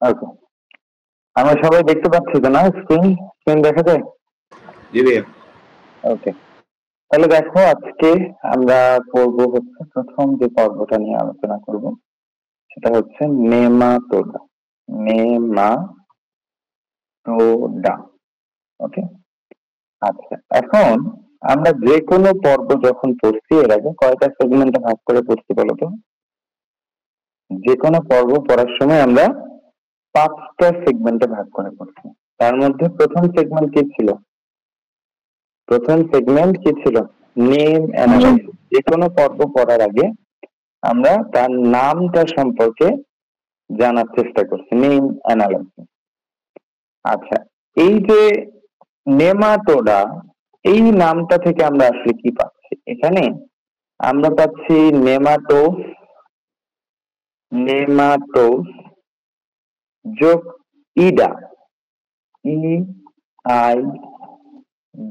ওকে, আমরা সবাই দেখতে পাচ্ছি তো না? স্ক্রিন দেখা যায়? জি ভাইয়া। ওকে, তাহলে দেখো আজকে আমরা পড়বো হচ্ছে প্রথম যে পর্বটা নিয়ে আলোচনা করব সেটা হচ্ছে নেমাটোডা। নেমাটোডা। ওকে, আচ্ছা, এখন আমরা যে কোনো পর্ব যখন পড়ছি এর আগে কয়টা সেগমেন্টে ভাগ করে পড়ছি বলতো? যে কোনো পর্ব পড়ার সময় আমরা 5টা সেগমেন্টে ভাগ করে পড়ছি। তার মধ্যে প্রথম সেগমেন্ট কি ছিল? Name analysis. যে কোনো পর্ব পড়ার আগে আমরা তার নামটা সম্পর্কে জানার চেষ্টা করছি, নেম অ্যানালাইসিস। আচ্ছা, এই যে নেমাটোডা, এই নামটা থেকে আমরা আসলে কি পাচ্ছি? এখানে আমরা পাচ্ছি নেমাটোস যোগ ইডা,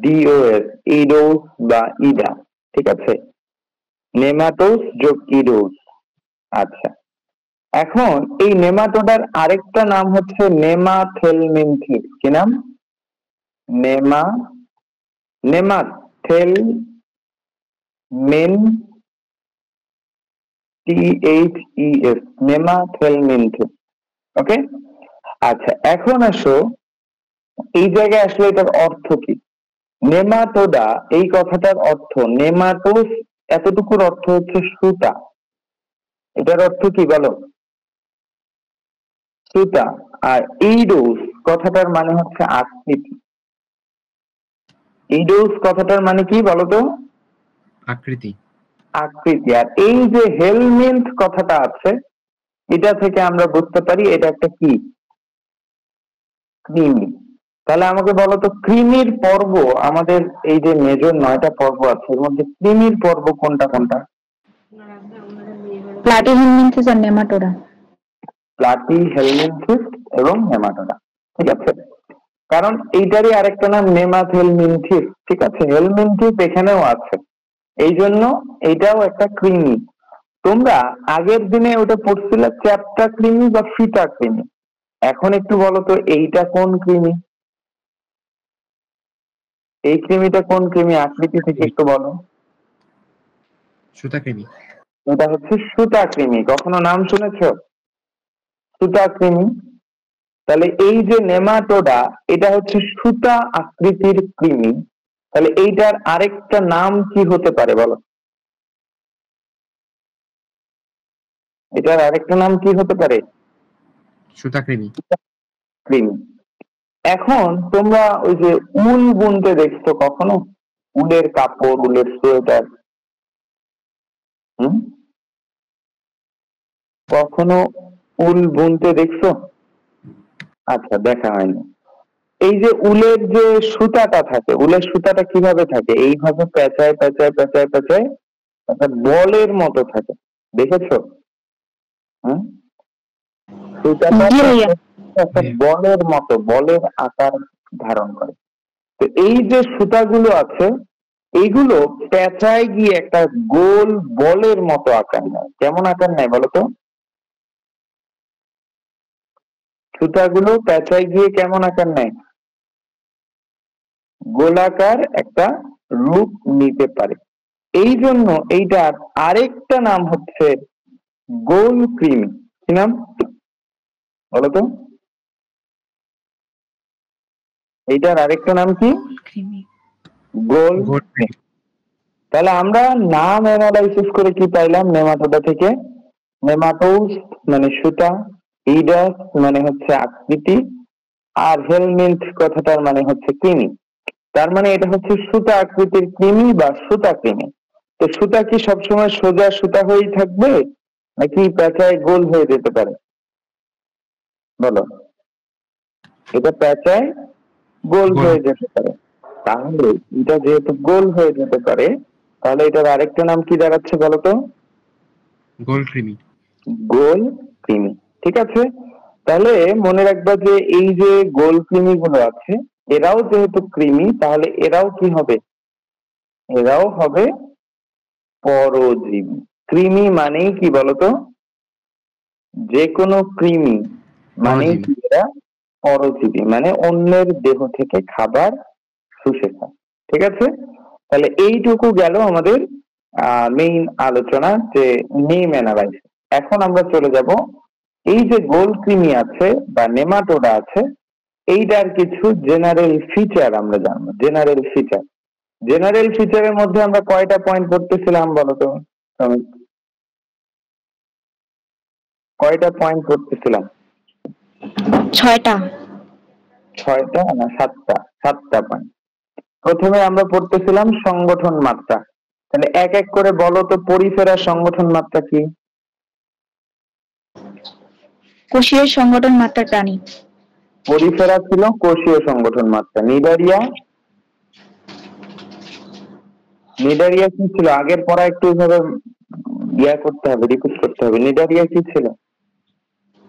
IDOS, ইডোস বা ইডা। ঠিক আছে, নেমাটোস যোগ ইডোস। আচ্ছা, এখন এই নেমাটোডার আরেকটা নাম হচ্ছে নেমাথেলমিনথিস। কি নাম? নেমাথেলমিনথিস, নেমাথেলমিনথিস। ওকে, আচ্ছা, এখন আসো এই জায়গায় আসলে এটার অর্থ কি? নেমাটোডা এই কথাটার অর্থ, নেমাটোস এতটুকুর অর্থ হচ্ছে সুতা। এটার অর্থ কি বলো? সুতা। আর ইডোস কথাটার মানে হচ্ছে আকৃতি। ইডোস কথাটার মানে কি বলতো? আকৃতি। আর এই যে হেলমিন্থ কথাটা আছে, এটা থেকে আমরা বুঝতে পারি এটা একটা কি? কৃমি। তাহলে আমাকে বলতো কৃমির পর্ব, আমাদের এই যে মেজর 9টা পর্ব আছে এর মধ্যে কৃমির পর্ব কোনটা কোনটা? প্লাটিহেলমিনথিস আর নেমাটোডা। প্লাটিহেলমিনথিস এবং নেমাটোডা। ঠিক আছে, কারণ এইটারই আরেকটা নাম নেমাথেলমিনথিস। ঠিক আছে, হেলমিনথিস এখানেও আছে, এই জন্য এইটাও একটা কৃমি। তোমরা আগের দিনে ওটা পড়ছিলে চ্যাপ্টা কৃমি বা ফিটা কৃমি। এখন একটু বলো তো এইটা কোন কৃমি? এই কৃমিটা কোন কৃমি? আকৃতি থেকে একটু বলো। সুতা কৃমি। এটা হচ্ছে সুতা কৃমি। কখনো নাম শুনেছো সুতা কৃমি? তাহলে এই যে নেমাটোডা, এটা হচ্ছে সুতা আকৃতির কৃমি। তাহলে এইটার আরেকটা নাম কি হতে পারে বলো? এটার আরেকটা নাম কি হতে পারে? সুতা কৃমি। কৃমি। এখন তোমরা ওই যে উল বুনতে দেখছো কখনো? উলের কাপড়, উলের সোয়েটার, কখনো উল বুনতে দেখছো? আচ্ছা, দেখা হয়নি। এই যে উলের যে সুতাটা থাকে, উলের সুতাটা কিভাবে থাকে? এইভাবে পেঁচায় পেঁচায় পেঁচায় পেঁচায় একটা বলের মতো থাকে, দেখেছো? সুতাটা একটা বলের মতো, বলের আকার ধারণ করে। তো এই যে সুতাগুলো আছে এইগুলো পেঁচায় গিয়ে একটা গোল বলের মতো আকার নেয়। কেমন আকার নেয় বলতো? সুতাগুলো পেঁচায় গিয়ে কেমন আকার নেয়? গোলাকার একটা রূপ নিতে পারে। এই জন্য এইটার আরেকটা নাম হচ্ছে গোল কৃমি। কি নাম বলতো? এইটার আরেকটা নাম কি? গোল কৃমি। তাহলে আমরা নাম অ্যানালাইসিস করে কি পাইলাম নেমাটোডা থেকে? নেমাটোস মানে সুতা, ইডাস মানে হচ্ছে আকৃতি, আর হেলমিন্থ কথাটার মানে হচ্ছে কৃমি। তার মানে এটা হচ্ছে সুতা আকৃতির কৃমি বা সুতা কৃমি। তো সুতা কি সবসময় সোজা সুতা হয়েই থাকবে নাকি পেঁচায় গোল হয়ে যেতে পারে বলো? এটা পেঁচায় গোল হয়ে যেতে পারে। তাহলে এটা যেহেতু গোল হয়ে যেতে পারে, তাহলে এটার আরেকটা নাম কি দাঁড়াচ্ছে বলতো? গোল কৃমি। গোল কৃমি। ঠিক আছে, তাহলে মনে রাখবা যে এই যে গোল কৃমি গুলো আছে এরাও যেহেতু কৃমি, তাহলে এরাও কি হবে? এরাও হবে পরজীবী। কৃমি মানেই কি বলতো? যে কোনো কৃমি মানে পরজীবী। কি এরা? পরজীবী, মানে অন্যের দেহ থেকে খাবার শুষে খায়। ঠিক আছে, তাহলে এইটুকু গেল আমাদের মেইন আলোচনা, যে নেম অ্যানালাইসিস। এখন আমরা চলে যাব, এই যে গোলকৃমি আছে বা নেমাটোডা আছে, এইটার কিছু জেনারেল ফিচার আমরা জানবো। জেনারেল ফিচার, জেনারেল ফিচারের মধ্যে আমরা কয়টা পয়েন্ট পড়তেছিলাম বলো তো? আমি কয়টা পয়েন্ট পড়তেছিলাম? 6টা। 6টা না 7টা? 7টা পয়েন্ট। প্রথমে আমরা পড়তেছিলাম সংগঠন মাত্রা। তাহলে এক এক করে বলো তো, পরিফেরা সংগঠন মাত্রা কি? কোষীয় সংগঠন মাত্রা প্রাণী। পরিফেরা ছিল কোষীয় সংগঠন মাত্রা। নিডারিয়া, নিডারিয়া কি ছিল? আগের পড়া একটু এভাবে ইয়া করতে হবে, রিপিট করতে হবে। নিডারিয়া কি ছিল?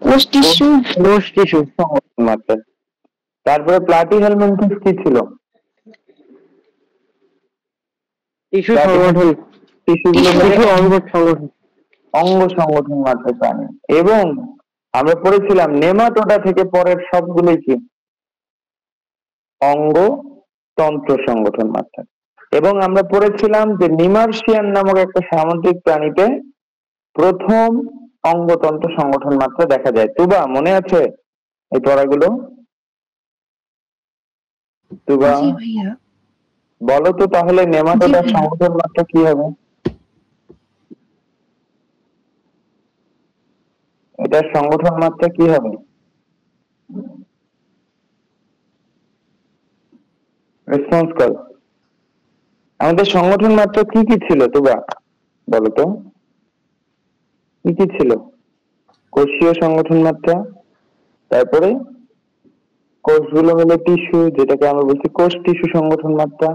কোষ টিস্যু। কোষ টিস্যু সংগঠন মাত্রা। তারপরে প্লাটিহেলমিনথেস কি ছিল? টিস্যু সংগঠন, টিস্যুগুলো টিস্যু অঙ্গ সংগঠন, অঙ্গ সংগঠন মাত্রা প্রাণী। এবং আমরা পড়েছিলাম নেমাটোডা থেকে পরের সবগুলোই কি? অঙ্গ তন্ত্র সংগঠন মাত্রা। এবং আমরা পড়েছিলাম যে নিমার্সিয়ান নামক একটা সামুদ্রিক প্রাণীতে প্রথম অঙ্গতন্ত্র সংগঠন মাত্রা দেখা যায়। তুবা মনে আছে এই পড়াগুলো? তুবা বলো তো তাহলে নেমাটোডার সংগঠন মাত্রা কি হবে? এটার সংগঠন মাত্রা কি হবে? রেসপন্স করো। আমাদের সংগঠন মাত্রা কি কি ছিল তুবা বলো তো? কি কি ছিল? কোষীয় সংগঠন মাত্রা, তারপরে কোষগুলো মিলে টিস্যু, যেটাকে আমরা বলছি কোষ টিস্যু সংগঠন মাত্রা।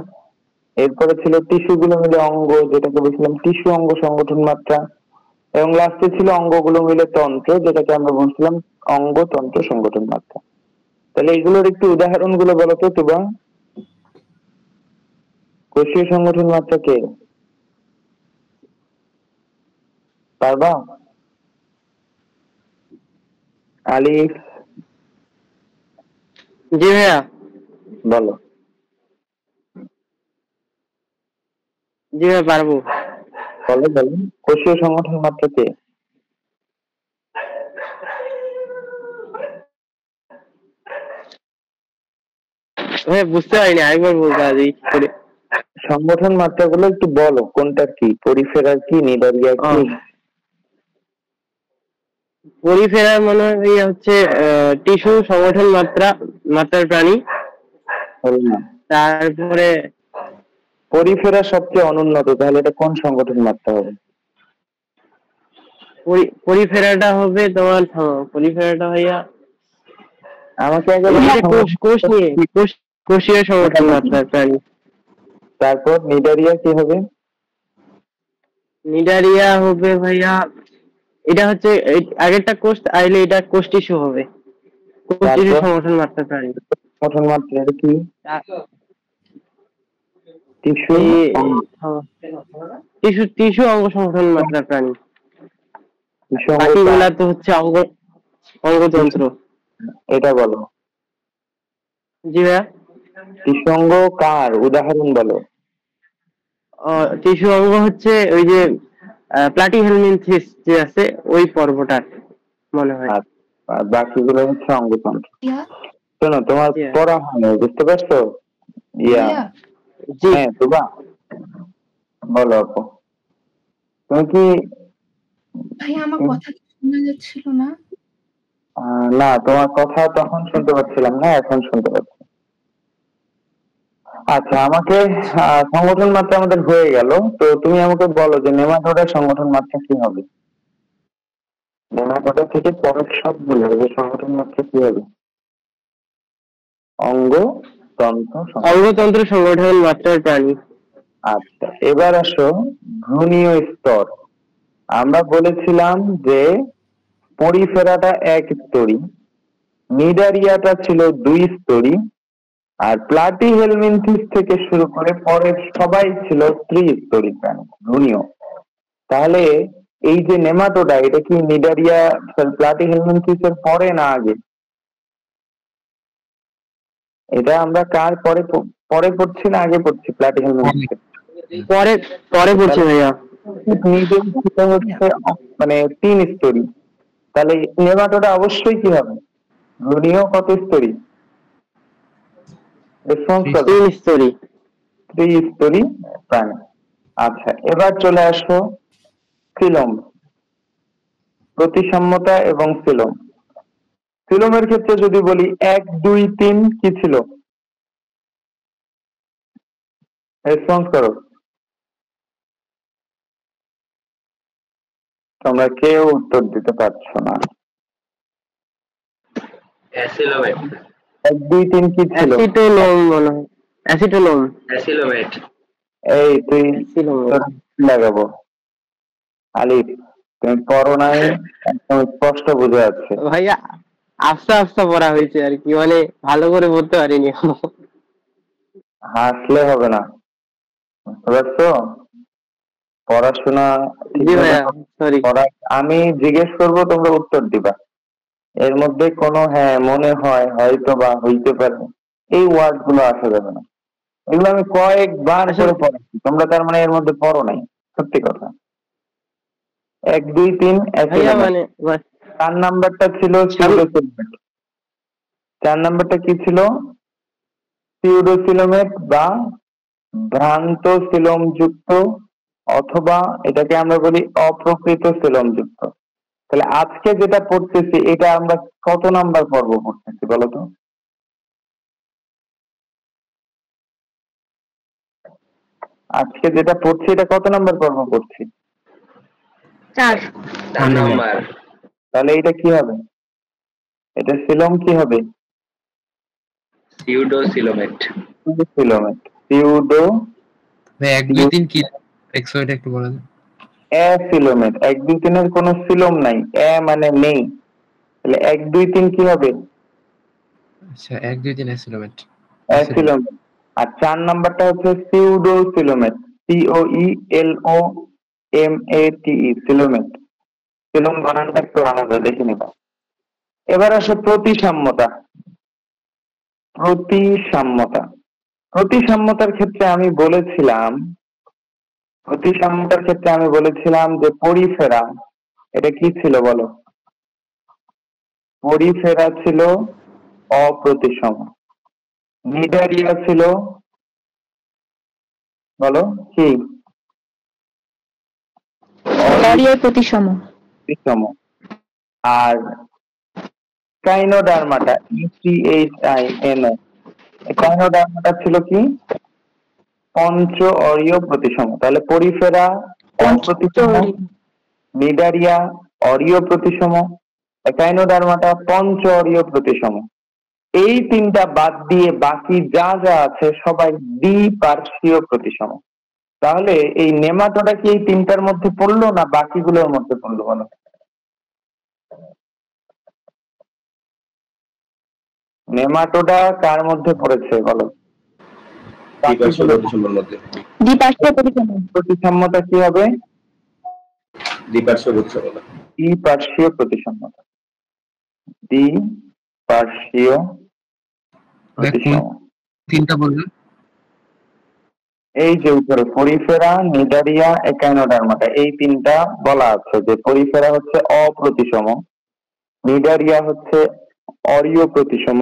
এরপরে ছিল টিস্যুগুলো মিলে অঙ্গ, যেটাকে বলছিলাম টিস্যু অঙ্গ সংগঠন মাত্রা। এবং লাস্টে ছিল অঙ্গগুলো মিলে তন্ত্র, যেটাকে আমরা বলছিলাম অঙ্গ তন্ত্র সংগঠন মাত্রা। তাহলে এগুলোর একটু উদাহরণ গুলো বলো তো তুবা। কোষীয় সংগঠন মাত্রা কে পারবা? আলিফ জি ভাইয়া বলো। জি ভাইয়া পারবো। বলো বলো, কোষীয় সংগঠন মাত্রা কে? ভাইয়া বুঝতে পারিনি, আরেকবার বলতে হবে করে। সংগঠন মাত্রাগুলো একটু বলো, কোনটা কি? পরিফেরার কি, নিডারিয়া কি? পরিফেরার মনে হয় ভাইয়া হচ্ছে টিস্যু সংগঠন মাত্রার প্রাণী। তারপরে পরিফেরা সবচেয়ে অনুন্নত, তাহলে এটা কোন সংগঠন মাত্রা হবে? পরিফেরাটা হবে তোমার, পরিফেরাটা ভাইয়া আমাকে আগে কোষ নিয়ে, কোষীয় সংগঠন মাত্রার প্রাণী। তারপর নিডারিয়া কি হবে? নিডারিয়া হবে ভাইয়া, এটা হচ্ছে আগেরটা কোষ আইলে এটা কোষ টিস্যু হবে, কোষ টিস্যু সংগঠন মাত্রার প্রাণী। সংগঠন মাত্রা কি? টিস্যু টিস্যু অঙ্গ সংগঠন মাত্রার প্রাণী। বাকিগুলা তো হচ্ছে অঙ্গতন্ত্র। এটা বলো। জি ভাইয়া। টিস্যু অঙ্গ কার উদাহরণ বলো। টিস্যু অঙ্গ হচ্ছে ওই যে প্লাটিহেলমিনথেস যে আছে ওই পর্বটার মনে হয়। আর বাকিগুলো হচ্ছে অঙ্গতন্ত্র। শোনো, তোমার পড়া হয়নি, বুঝতে পারছো? হ্যাঁ তুবা বলো আপু। তুমি কি ভাই আমার কথা শোনা যাচ্ছিল না? না, তোমার কথা তখন শুনতে পাচ্ছিলাম না, এখন শুনতে পাচ্ছি। আচ্ছা, আমাকে সংগঠন মাত্রা আমাদের হয়ে গেল। তো তুমি আমাকে বলো যে নেমাটোডার সংগঠন মাত্রা কি হবে? নেমাটোডা থেকে পরের সবগুলো সংগঠন মাত্রা কি হবে? অঙ্গতন্ত্র সংগঠন মাত্রার প্রাণী। আচ্ছা, এবার আসো ভ্রূণীয় স্তর। আমরা বলেছিলাম যে পরিফেরাটা 1 স্তরী, নিডারিয়াটা ছিল 2 স্তরী, আর প্লাটিহেলমিনথেস থেকে শুরু করে পরের সবাই ছিল ত্রিস্তরী প্রাণী, ভ্রূণীয়। তাহলে এই যে নেমাটোডা, এটা কি নিডারিয়া প্লাটিহেলমিনথিসের পরে না আগে? এটা আমরা কার পরে পরে পড়ছি না আগে পড়ছি? প্লাটিহেলমিনথিসের পরে পরে পড়ছে ভাইয়া। সেটা হচ্ছে মানে 3 স্তরী। তাহলে নেমাটোডা অবশ্যই কি হবে? ভ্রূণীয় কত স্তরী? রেসপন্স কত? 3 স্তরী। 3 স্তরী প্রাণী। আচ্ছা, এবার চলে আসো সিলম, প্রতিসাম্যতা এবং সিলম। সিলমের ক্ষেত্রে যদি বলি 1 2 3 কি ছিল? রেসপন্স করো। তোমরা কেউ উত্তর দিতে পারছো না। অ্যাসিলোমেট। 1 2 3 কি ছিল? অ্যাসিটোলোম মনে হয়। অ্যাসিটোলোম। অ্যাসিলোমেট। এই তুই লাগাবো আলিফ, তুমি পড়ো নাই, একদম স্পষ্ট বুঝে যাচ্ছে। ভাইয়া আস্তে আস্তে পড়া হয়েছে আর কি, মানে ভালো করে বলতে পারিনি। হাসলে হবে না, বুঝতে পারছো? পড়াশোনা জি ভাইয়া, সরি। আমি জিজ্ঞেস করবো, তোমরা উত্তর দিবা। এর মধ্যে কোনো হ্যাঁ মনে হয়, হয়তো বা, হইতে পারে, এই ওয়ার্ড গুলো আসা যাবে না। এগুলো আমি কয়েকবার করে পড়াচ্ছি, তোমরা তার মানে এর মধ্যে পড়ো নাই, সত্যি কথা। 1 2 3 ভাইয়া মানে 4 নাম্বারটা ছিল সিউডোসিলোমেট। 4 নাম্বারটা কি ছিল? সিউডোসিলোমেট বা ভ্রান্ত সিলোম যুক্ত, অথবা এটাকে আমরা বলি অপ্রকৃত সিলোম যুক্ত। তাহলে আজকে যেটা পড়তেছি এটা আমরা কত নাম্বার পর্ব পড়তেছি বলো তো? আজকে যেটা পড়ছি এটা কত নাম্বার পর্ব পড়ছি? 4 নাম্বার। তাহলে এটা কি হবে? এটা সিলোম কি হবে? সিউডোসিলোমেট। সিলোমেট, সিউডো। 1 2 3 কি? এক্সোয়েট একটু বলেন। অ্যাসিলোমেট। 1 2 3 এর কোনো সিলোম নাই, মানে নেই। তাহলে 1 2 3 কি হবে? আচ্ছা 1 2 3 অ্যাসিলোমেট। অ্যাসিলোমেট। আর 4 নাম্বারটা হচ্ছে সিউডোসিলোমেট, COELOMATE, সিলোমেট। সিলোম বানানটা একটু আলাদা, দেখে নিবা। এবার আসো প্রতিসাম্যতা। প্রতিসাম্যতা, প্রতিসাম্যতার ক্ষেত্রে আমি বলেছিলাম যে পরিফেরা, এটা কি ছিল বলো? পরিফেরা ছিল অপ্রতিসম, নিডারিয়া ছিল বলো কি? প্রতিসম। আর কাইনোডার্মাটা, ECHINO, কাইনোডার্মাটা ছিল কি? পঞ্চ অরীয় প্রতিসম। তাহলে পরিফেরা অপ্রতিসম, নিডারিয়া অরীয় প্রতিসম, কাইনোডার্মাটা পঞ্চ অরীয় প্রতিসম। এই তিনটা বাদ দিয়ে বাকি যা যা আছে সবাই দ্বিপার্শ্বীয় প্রতিসম। তাহলে এই নেমাটোডা কি এই তিনটার মধ্যে পড়লো না বাকিগুলোর মধ্যে পড়লো বলো? নেমাটোডা কার মধ্যে পড়েছে বলো? প্রতিসাম্যতা কি হবে? দ্বিপার্শ্বীয় প্রতিসাম্যতা, দ্বিপার্শ্বীয় প্রতিসম। তিনটা বললেন? এই যে উপরে পরিফেরা, নিডারিয়া, একাইনোডার্মাটা, এই তিনটা বলা আছে যে পরিফেরা হচ্ছে অপ্রতিসম, নিডারিয়া হচ্ছে অরীয় প্রতিসম,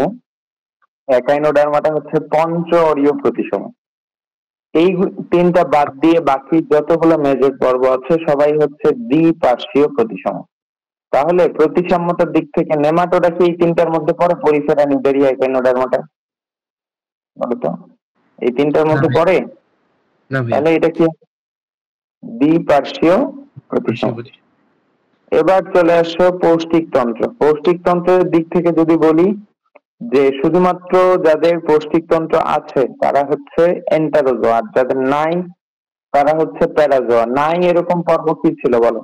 একাইনোডার্মাটা হচ্ছে পঞ্চ অরীয় প্রতিসম। এই তিনটা বাদ দিয়ে বাকি যতগুলো মেজর পর্ব আছে সবাই হচ্ছে দ্বিপার্শ্বীয় প্রতিসম। তাহলে প্রতিসাম্যতার দিক থেকে নেমাটোডা কি এই তিনটার মধ্যে পড়ে? পরিফেরা, নিডারিয়া, একাইনোডার্মাটা, বলতো এই তিনটার মধ্যে পড়ে? তাহলে এটা কি? দ্বিপার্শ্বীয় প্রতিসম। এবার চলে আসো পৌষ্টিকতন্ত্র। পৌষ্টিকতন্ত্রের দিক থেকে যদি বলি যে শুধুমাত্র যাদের পৌষ্টিকতন্ত্র আছে তারা হচ্ছে এন্টারোজোয়া, আর যাদের নাই তারা হচ্ছে প্যারাজোয়া। নাই এরকম পর্ব কি ছিল বলো?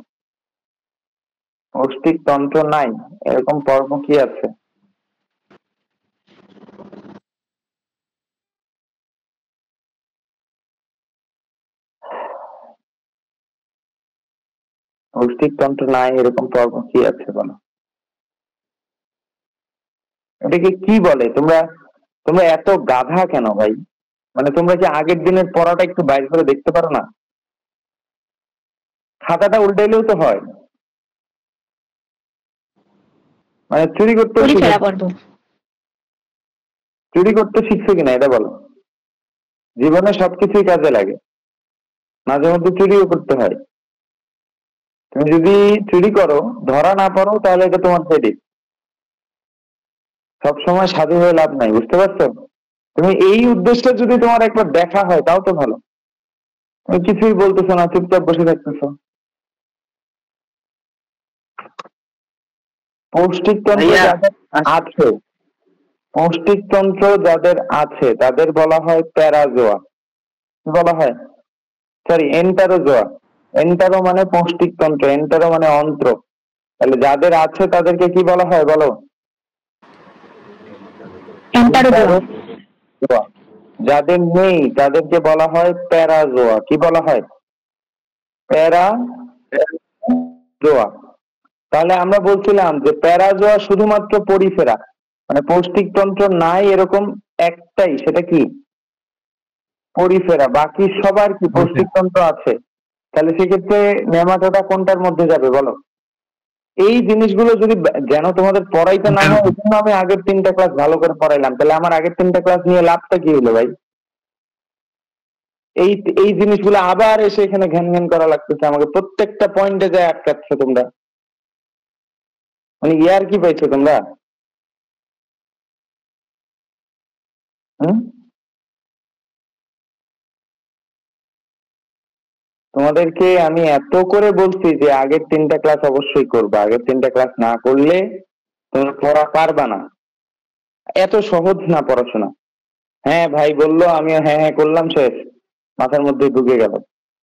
পৌষ্টিকতন্ত্র নাই এরকম পর্ব কি আছে? পৌষ্টিকতন্ত্র নাই এরকম পর্ব কি আছে বলো? এটাকে কি বলে? তোমরা তোমরা এত গাধা কেন ভাই? মানে তোমরা কি আগের দিনের পড়াটা একটু বাইরে করে দেখতে পারো না? খাতাটা উল্টাইলেও তো হয়। মানে চুরি করতে শিখছো কিনা এটা বলো। জীবনে সবকিছুই কাজে লাগে, মাঝে মধ্যে চুরিও করতে হয়। তুমি যদি চুরি করো ধরা না পড়ো তাহলে এটা তোমার ক্রেডিট। সবসময় সাধু হয়ে লাভ নাই, বুঝতে পারছো? তুমি এই উদ্দেশ্যে যদি তোমার একবার দেখা হয় তাও তো ভালো। তুমি কিছুই বলতেছো না, চুপচাপ বসে থাকতেছো। পৌষ্টিকতন্ত্র যাদের আছে, পৌষ্টিকতন্ত্র যাদের আছে তাদের বলা হয় প্যারাজোয়া। কি বলা হয়? সরি, এন্টারোজোয়া। এন্টারো মানে পৌষ্টিকতন্ত্র, এন্টারো মানে অন্ত্র। তাহলে যাদের আছে তাদেরকে কি বলা হয় বলো? যাদের নেই তাদেরকে বলা হয় প্যারাজোয়া। কি বলা হয়? প্যারাজোয়া। তাহলে আমরা বলছিলাম যে প্যারাজোয়া শুধুমাত্র পরিফেরা, মানে পৌষ্টিকতন্ত্র নাই এরকম একটাই, সেটা কি? পরিফেরা। বাকি সবার কি পৌষ্টিকতন্ত্র আছে। তাহলে সেক্ষেত্রে নেমাটোডা কোনটার মধ্যে যাবে বলো? এই জিনিসগুলো যদি যেন তোমাদের পড়াইতে না হয়, এই জন্য আমি আগের 3টা ক্লাস ভালো করে পড়াইলাম। তাহলে আমার আগের 3টা ক্লাস নিয়ে লাভটা কি হলো ভাই? এই এই জিনিসগুলো আবার এসে এখানে ঘ্যান ঘ্যান করা লাগতেছে আমাকে, প্রত্যেকটা পয়েন্টে যায় আটকাচ্ছ তোমরা। মানে ইয়ার কি পাইছো তোমরা? তোমাদেরকে আমি এত করে বলছি যে আগের 3টা ক্লাস অবশ্যই করবা, আগের 3টা ক্লাস না করলে তোমরা পড়া পারবা না। এত সহজ না পড়াশোনা। হ্যাঁ ভাই বললো, আমিও হ্যাঁ হ্যাঁ করলাম, শেষ, মাথার মধ্যে ঢুকে গেল,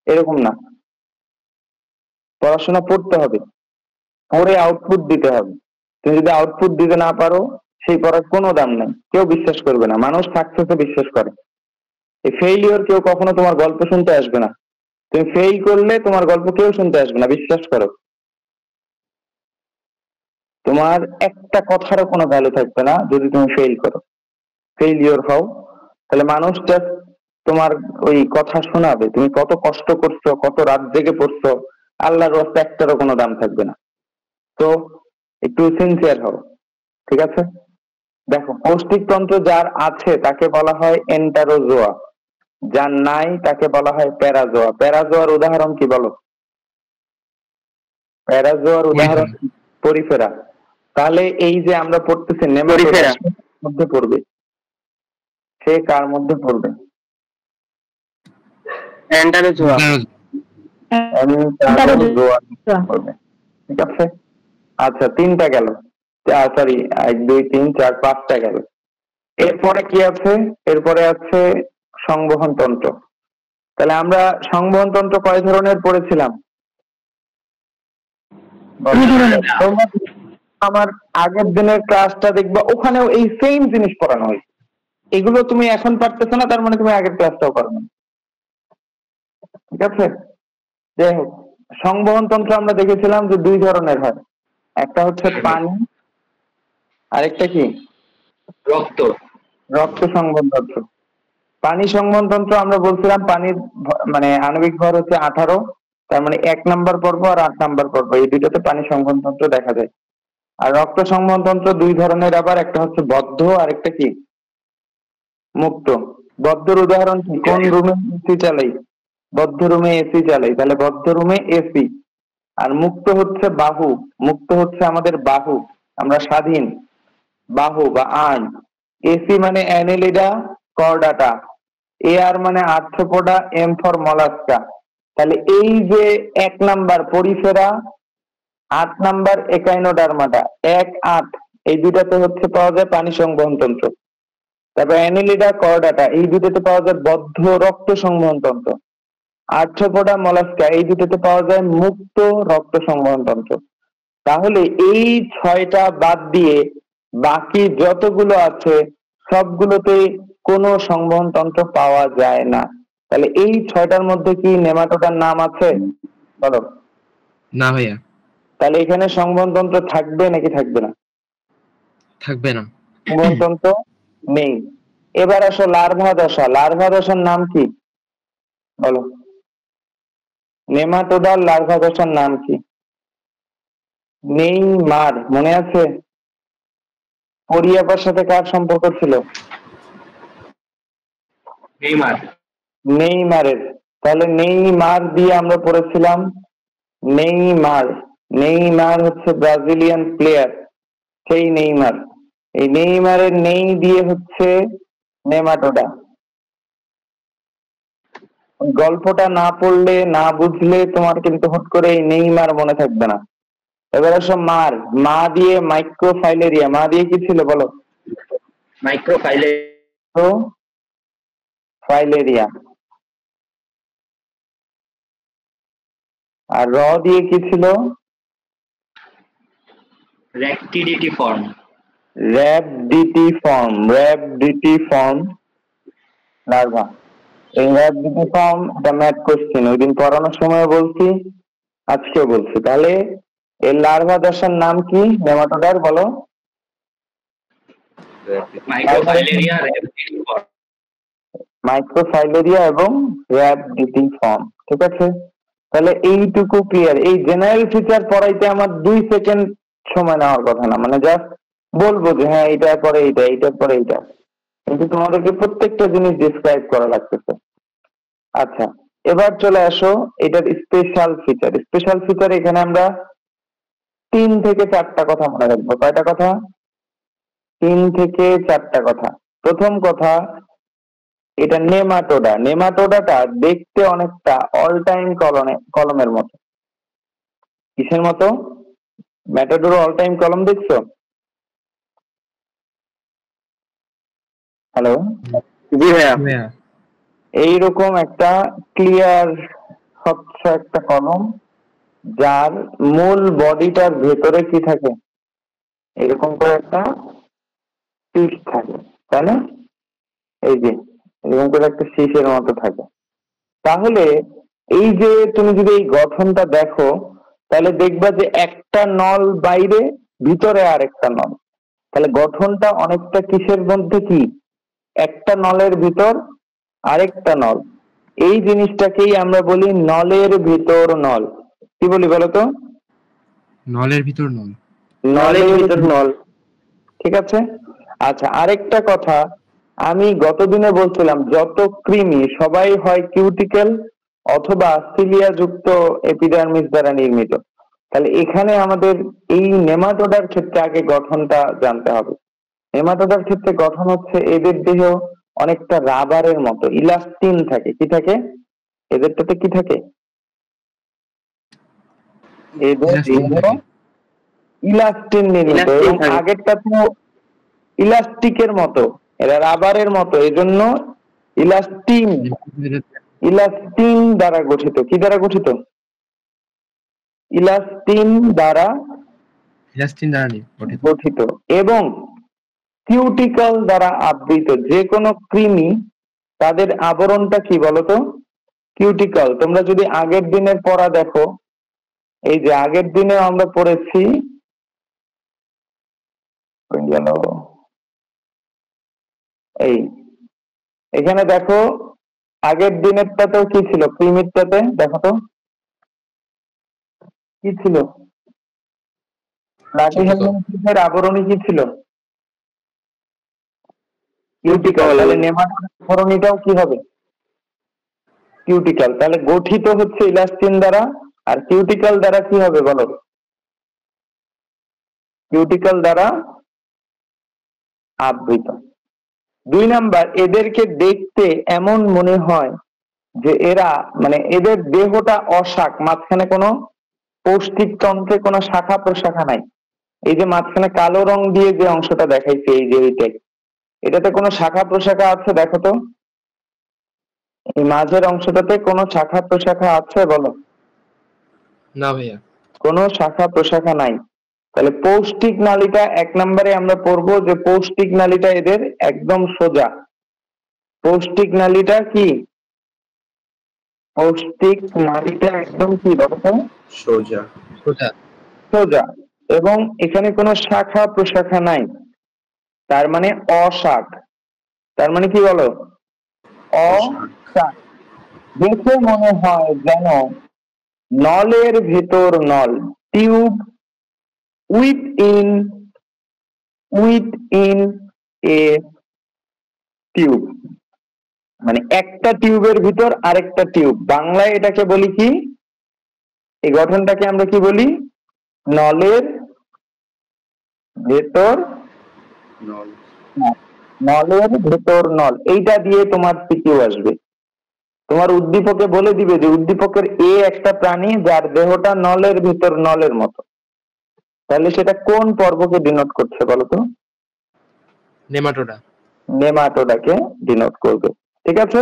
এরকম না। পড়াশোনা পড়তে হবে, পড়ে আউটপুট দিতে হবে। তুমি যদি আউটপুট দিতে না পারো সেই পড়ার কোনো দাম নাই, কেউ বিশ্বাস করবে না। মানুষ সাকসেসে বিশ্বাস করে, এই ফেইলিওর কেউ কখনো তোমার গল্প শুনতে আসবে না। তুমি ফেল করলে তোমার গল্প কেউ শুনতে আসবে না, বিশ্বাস করো। তোমার একটা কথারও কোনো ভ্যালু থাকবে না যদি তুমি ফেল করো, ফেইলিওর হও। তাহলে মানুষ জাস্ট তোমার ওই কথা শোনাবে, তুমি কত কষ্ট করছো, কত রাত জেগে পড়ছো, আল্লাহর রাস্তায় একটারও কোনো দাম থাকবে না। তো একটু সিনসিয়ার হও, ঠিক আছে? দেখো, পৌষ্টিকতন্ত্র যার আছে তাকে বলা হয় এন্টারোজোয়া, যার নাই তাকে বলা হয় প্যারাজোয়া। প্যারাজোয়ার উদাহরণ কি বলো? প্যারাজোয়ার উদাহরণ পরিফেরা। তাহলে এই যে আমরা পড়তেছি নেমাটোডা মধ্যে পড়বে, সে কার মধ্যে পড়বে? এন্টারোজোয়া। পড়বে, ঠিক আছে? আচ্ছা, 3টা গেল, সরি 1 2 3 4 5টা গেল। এরপরে কি আছে? এরপরে আছে সংবহন তন্ত্র। তাহলে আমরা সংবহন তন্ত্র কয় ধরনের পড়েছিলাম? আমার আগের দিনের ক্লাসটা দেখবা, ওখানেও এই সেম জিনিস পড়ানো হয়েছে। এগুলো তুমি এখন পারতেছো না, তার মানে তুমি আগের ক্লাসটাও পারো না, ঠিক আছে? যাই হোক, সংবহন তন্ত্র আমরা দেখেছিলাম যে 2 ধরনের হয়, একটা হচ্ছে পানি, আরেকটা কি? রক্ত। রক্ত সংবহন তন্ত্র। পানি সংবহন তন্ত্র আমরা বলছিলাম পানির মানে আণবিক ভর হচ্ছে 18, তার মানে 1 নাম্বার পর্ব আর 8 নাম্বার পর্ব, এই দুইটাতে পানি সংবহন তন্ত্র দেখা যায়। আর রক্ত সংবহন তন্ত্র 2 ধরনের আবার, একটা হচ্ছে বদ্ধ আর একটা কি মুক্ত। বদ্ধর উদাহরণ কি? কোন রুমে এসি চালাই? বদ্ধ রুমে এসি চালাই, তাহলে বদ্ধ রুমে এসি। আর মুক্ত হচ্ছে বাহু, মুক্ত হচ্ছে আমাদের বাহু, আমরা স্বাধীন, বাহু বা আর্ম। এসি মানে অ্যানেলিডা কর্ডাটা, এআর মানে আর্থ্রোপোডা, এম ফর মলাস্কা। তাহলে এই যে 1 নাম্বার পরিফেরা, 8 নাম্বার একাইনোডার্মাটা, 1 8, এই দুটাতে হচ্ছে পাওয়া যায় পানি সংবহন তন্ত্র। তারপর অ্যানেলিডা কর্ডাটা, এই দুটোতে পাওয়া যায় বদ্ধ রক্ত সংবহন তন্ত্র। আর্থ্রোপোডা মলাস্কা, এই দুটোতে পাওয়া যায় মুক্ত রক্ত সংবহন তন্ত্র। তাহলে এই 6টা বাদ দিয়ে বাকি যতগুলো আছে সবগুলোতেই কোনো সংবহন তন্ত্র পাওয়া যায় না। তাহলে এই 6টার মধ্যে কি নেমাটোডার নাম আছে বলো? না ভাইয়া, তাহলে এখানে সংবহনতন্ত্র থাকবে নাকি থাকবে না? থাকবে না। সংবহনতন্ত্র নেই। এবার আসো লার্ভা দশা। লার্ভা দশার নাম কি বলো? নেমাটোডার লার্ভা দশার নাম কি? নেইমার, মনে আছে? কোরিয়াপার সাথে কার সম্পর্ক ছিল? নেইমার। নেইমারের। তাহলে নেইমার দিয়ে আমরা পড়েছিলাম নেইমার। নেইমার হচ্ছে ব্রাজিলিয়ান প্লেয়ার, সেই নেইমার। এই নেইমারের নেই দিয়ে হচ্ছে নেমাটোডা। গল্পটা না পড়লে, না বুঝলে তোমার কিন্তু হুট করে এই নেইমার মনে থাকবে না। এবার আসো মার। মা দিয়ে মাইক্রোফাইলেরিয়া। মা দিয়ে কি ছিল বলো? ফাইলেরিয়া। আর র দিয়ে কি ছিল? র্যাকটিডিটিফর্ম। র্যাবডিটিফর্ম লার্ভা। এই র্যাবডিটিফর্ম এটা ম্যাথ কোশ্চেন, ওই দিন পড়ানোর সময় বলছি, আজকেও বলছি। তাহলে এই লার্ভা দশার নাম কি নেমাটোডার বলো? মাইক্রোফাইলেরিয়া এবং র্যাবডিটিফর্ম। ঠিক আছে, তাহলে এইটুকু ক্লিয়ার। এই জেনারেল ফিচার পড়াইতে আমার 2 সেকেন্ড সময় নেওয়ার কথা না, মানে জাস্ট বলবো যে হ্যাঁ এইটার পরে এইটা, এইটার পরে এইটা, কিন্তু তোমাদেরকে প্রত্যেকটা জিনিস ডিসক্রাইব করা লাগতেছে। আচ্ছা, এবার চলে আসো এটার স্পেশাল ফিচার। স্পেশাল ফিচার এখানে আমরা 3 থেকে 4টা কথা মনে রাখবো। কয়টা কথা? 3 থেকে 4টা কথা। প্রথম কথা, এটা নেমাটোডা। নেমাটোডাটা দেখতে অনেকটা অল টাইম কলমের মতো। কিসের মতো? ম্যাটাডোর অল টাইম কলম দেখছো? হ্যালো, জি ভাইয়া। ভাইয়া এইরকম একটা ক্লিয়ার স্বচ্ছ একটা কলম, যার মূল বডিটার ভেতরে কি থাকে? এরকম করে একটা পিস থাকে, তাই না? এই যে এরকম করে একটা শীষের মতো থাকে। তাহলে এই যে তুমি যদি এই গঠনটা দেখো, তাহলে দেখবা যে একটা নল বাইরে, ভিতরে আর একটা নল। তাহলে গঠনটা অনেকটা কিসের মধ্যে? কি একটা নলের ভিতর আরেকটা নল। এই জিনিসটাকেই আমরা বলি নলের ভিতর নল। কি বলি বলতো? নলের ভিতর নল। নলের ভিতর নল। ঠিক আছে। আচ্ছা, আরেকটা কথা, আমি গতদিনে বলছিলাম যত কৃমি সবাই হয় কিউটিকেল অথবা সিলিয়া যুক্ত এপিডার্মিস দ্বারা নির্মিত। তাহলে এখানে আমাদের এই নেমাটোডার ক্ষেত্রে আগে গঠনটা জানতে হবে। নেমাটোডার ক্ষেত্রে গঠন হচ্ছে এদের দেহ অনেকটা রাবারের মতো, ইলাস্টিন থাকে। কি থাকে এদেরটাতে? কি থাকে? এদের দেহ ইলাস্টিন নির্মিত, এবং আগেরটা তো ইলাস্টিকের মতো, এরা রাবারের মতো, এজন্য ইলাস্টিন। ইলাস্টিন দ্বারা গঠিত। কি দ্বারা গঠিত? ইলাস্টিন দ্বারা গঠিত এবং কিউটিকল দ্বারা আবৃত। যে কোনো কৃমি তাদের আবরণটা কি বলতো? কিউটিকল। তোমরা যদি আগের দিনের পড়া দেখো, এই যে আগের দিনে আমরা পড়েছি, এই এখানে দেখো আগের দিনেরটাতেও কি ছিল? কৃমিরটাতে দেখো তো কি ছিল? প্লাটিহেলমিনথেসের আবরণী কি ছিল? কিউটিকল। তাহলে নেমাটোডার আবরণীটাও কি হবে? কিউটিকল। তাহলে গঠিত হচ্ছে ইলাস্টিন দ্বারা, আর কিউটিকল দ্বারা কি হবে বলো? কিউটিকল দ্বারা আবৃত। 2 নাম্বার, এদেরকে দেখতে এমন মনে হয় যে এরা, মানে এদের দেহটা অশাক, মাঝখানে কোনো পৌষ্টিক তন্ত্রে কোনো শাখা প্রশাখা নাই। এই যে মাঝখানে কালো রং দিয়ে যে অংশটা দেখাইছে, এই যে এইটাই, এটাতে কোনো শাখা প্রশাখা আছে? দেখো তো এই মাঝের অংশটাতে কোনো শাখা প্রশাখা আছে বলো? না ভাইয়া, কোনো শাখা প্রশাখা নাই। তাহলে পৌষ্টিক নালীটা 1 নম্বরে আমরা পড়বো যে পৌষ্টিক নালীটা এদের একদম সোজা। পৌষ্টিক নালীটা কি? পৌষ্টিক নালীটা একদম কি বলতো? সোজা। সোজা। সোজা, এবং এখানে কোনো শাখা প্রশাখা নাই, তার মানে অশাক। তার মানে কি বলো? অশাক। দেখে মনে হয় যেন নলের ভেতর নল, tube with in a tube, মানে একটা টিউবের ভিতর আরেকটা টিউব। বাংলায় এটাকে বলি কি, এই গঠনটাকে আমরা কি বলি? নলের ভেতর নল। নলের ভেতর নল। এইটা দিয়ে তোমার সিকিউ আসবে। তোমার উদ্দীপকে বলে দিবে যে উদ্দীপকের এ একটা প্রাণী যার দেহটা নলের ভেতর নলের মতো। তাহলে সেটা কোন পর্বকে ডিনোট করছে বলো তো? নেমাটোডা। নেমাটোডাকে ডিনোট করবে। ঠিক আছে,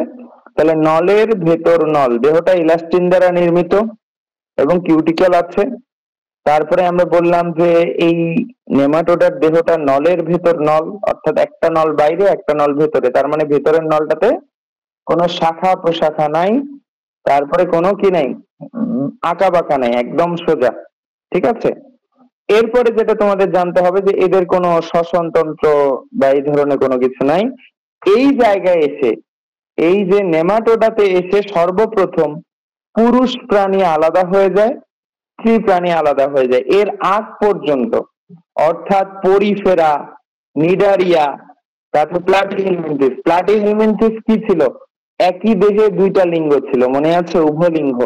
তাহলে নলের ভেতর নল, দেহটা ইলাস্টিন দ্বারা নির্মিত এবং কিউটিকল আছে। তারপরে আমরা বললাম যে এই নেমাটোডার দেহটা নলের ভেতর নল, অর্থাৎ একটা নল বাইরে একটা নল ভেতরে, তার মানে ভেতরের নলটাতে কোনো শাখা প্রশাখা নাই, তারপরে কোনো কি নাই, আঁকা বাঁকা নাই, একদম সোজা। ঠিক আছে, এরপরে যেটা তোমাদের জানতে হবে যে এদের কোনো শ্বসনতন্ত্র বা এই ধরনের কোনো কিছু নাই। এই জায়গায় এসে, এই যে নেমাটোডাতে এসে সর্বপ্রথম পুরুষ প্রাণী আলাদা হয়ে যায়, স্ত্রী প্রাণী আলাদা হয়ে যায়। এর আগ পর্যন্ত অর্থাৎ পরিফেরা, নিডারিয়া, তারপর প্লাটিহেলমিনথেস। প্লাটিহেলমিনথেস কি ছিল? একই দেহে দুইটা লিঙ্গ ছিল, মনে আছে? উভলিঙ্গ।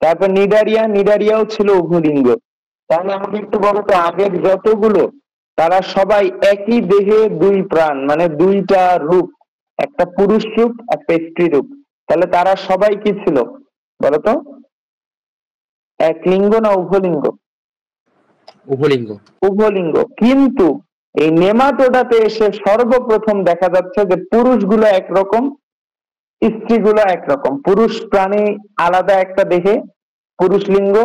তারপর নিডারিয়াও ছিল উভলিঙ্গ। তাহলে আমাকে একটু বলো তো, আগের যতগুলো তারা সবাই একই দেহে দুই প্রাণ, মানে দুইটা রূপ, একটা পুরুষ রূপ একটা স্ত্রী রূপ। তাহলে তারা সবাই কি ছিল বলতো? এক লিঙ্গ না উভলিঙ্গ? উভলিঙ্গ। উভলিঙ্গ। কিন্তু এই নেমাটোডাতে এসে সর্বপ্রথম দেখা যাচ্ছে যে পুরুষগুলো একরকম, স্ত্রীগুলো একরকম। পুরুষ প্রাণী আলাদা একটা দেহে পুরুষ লিঙ্গ,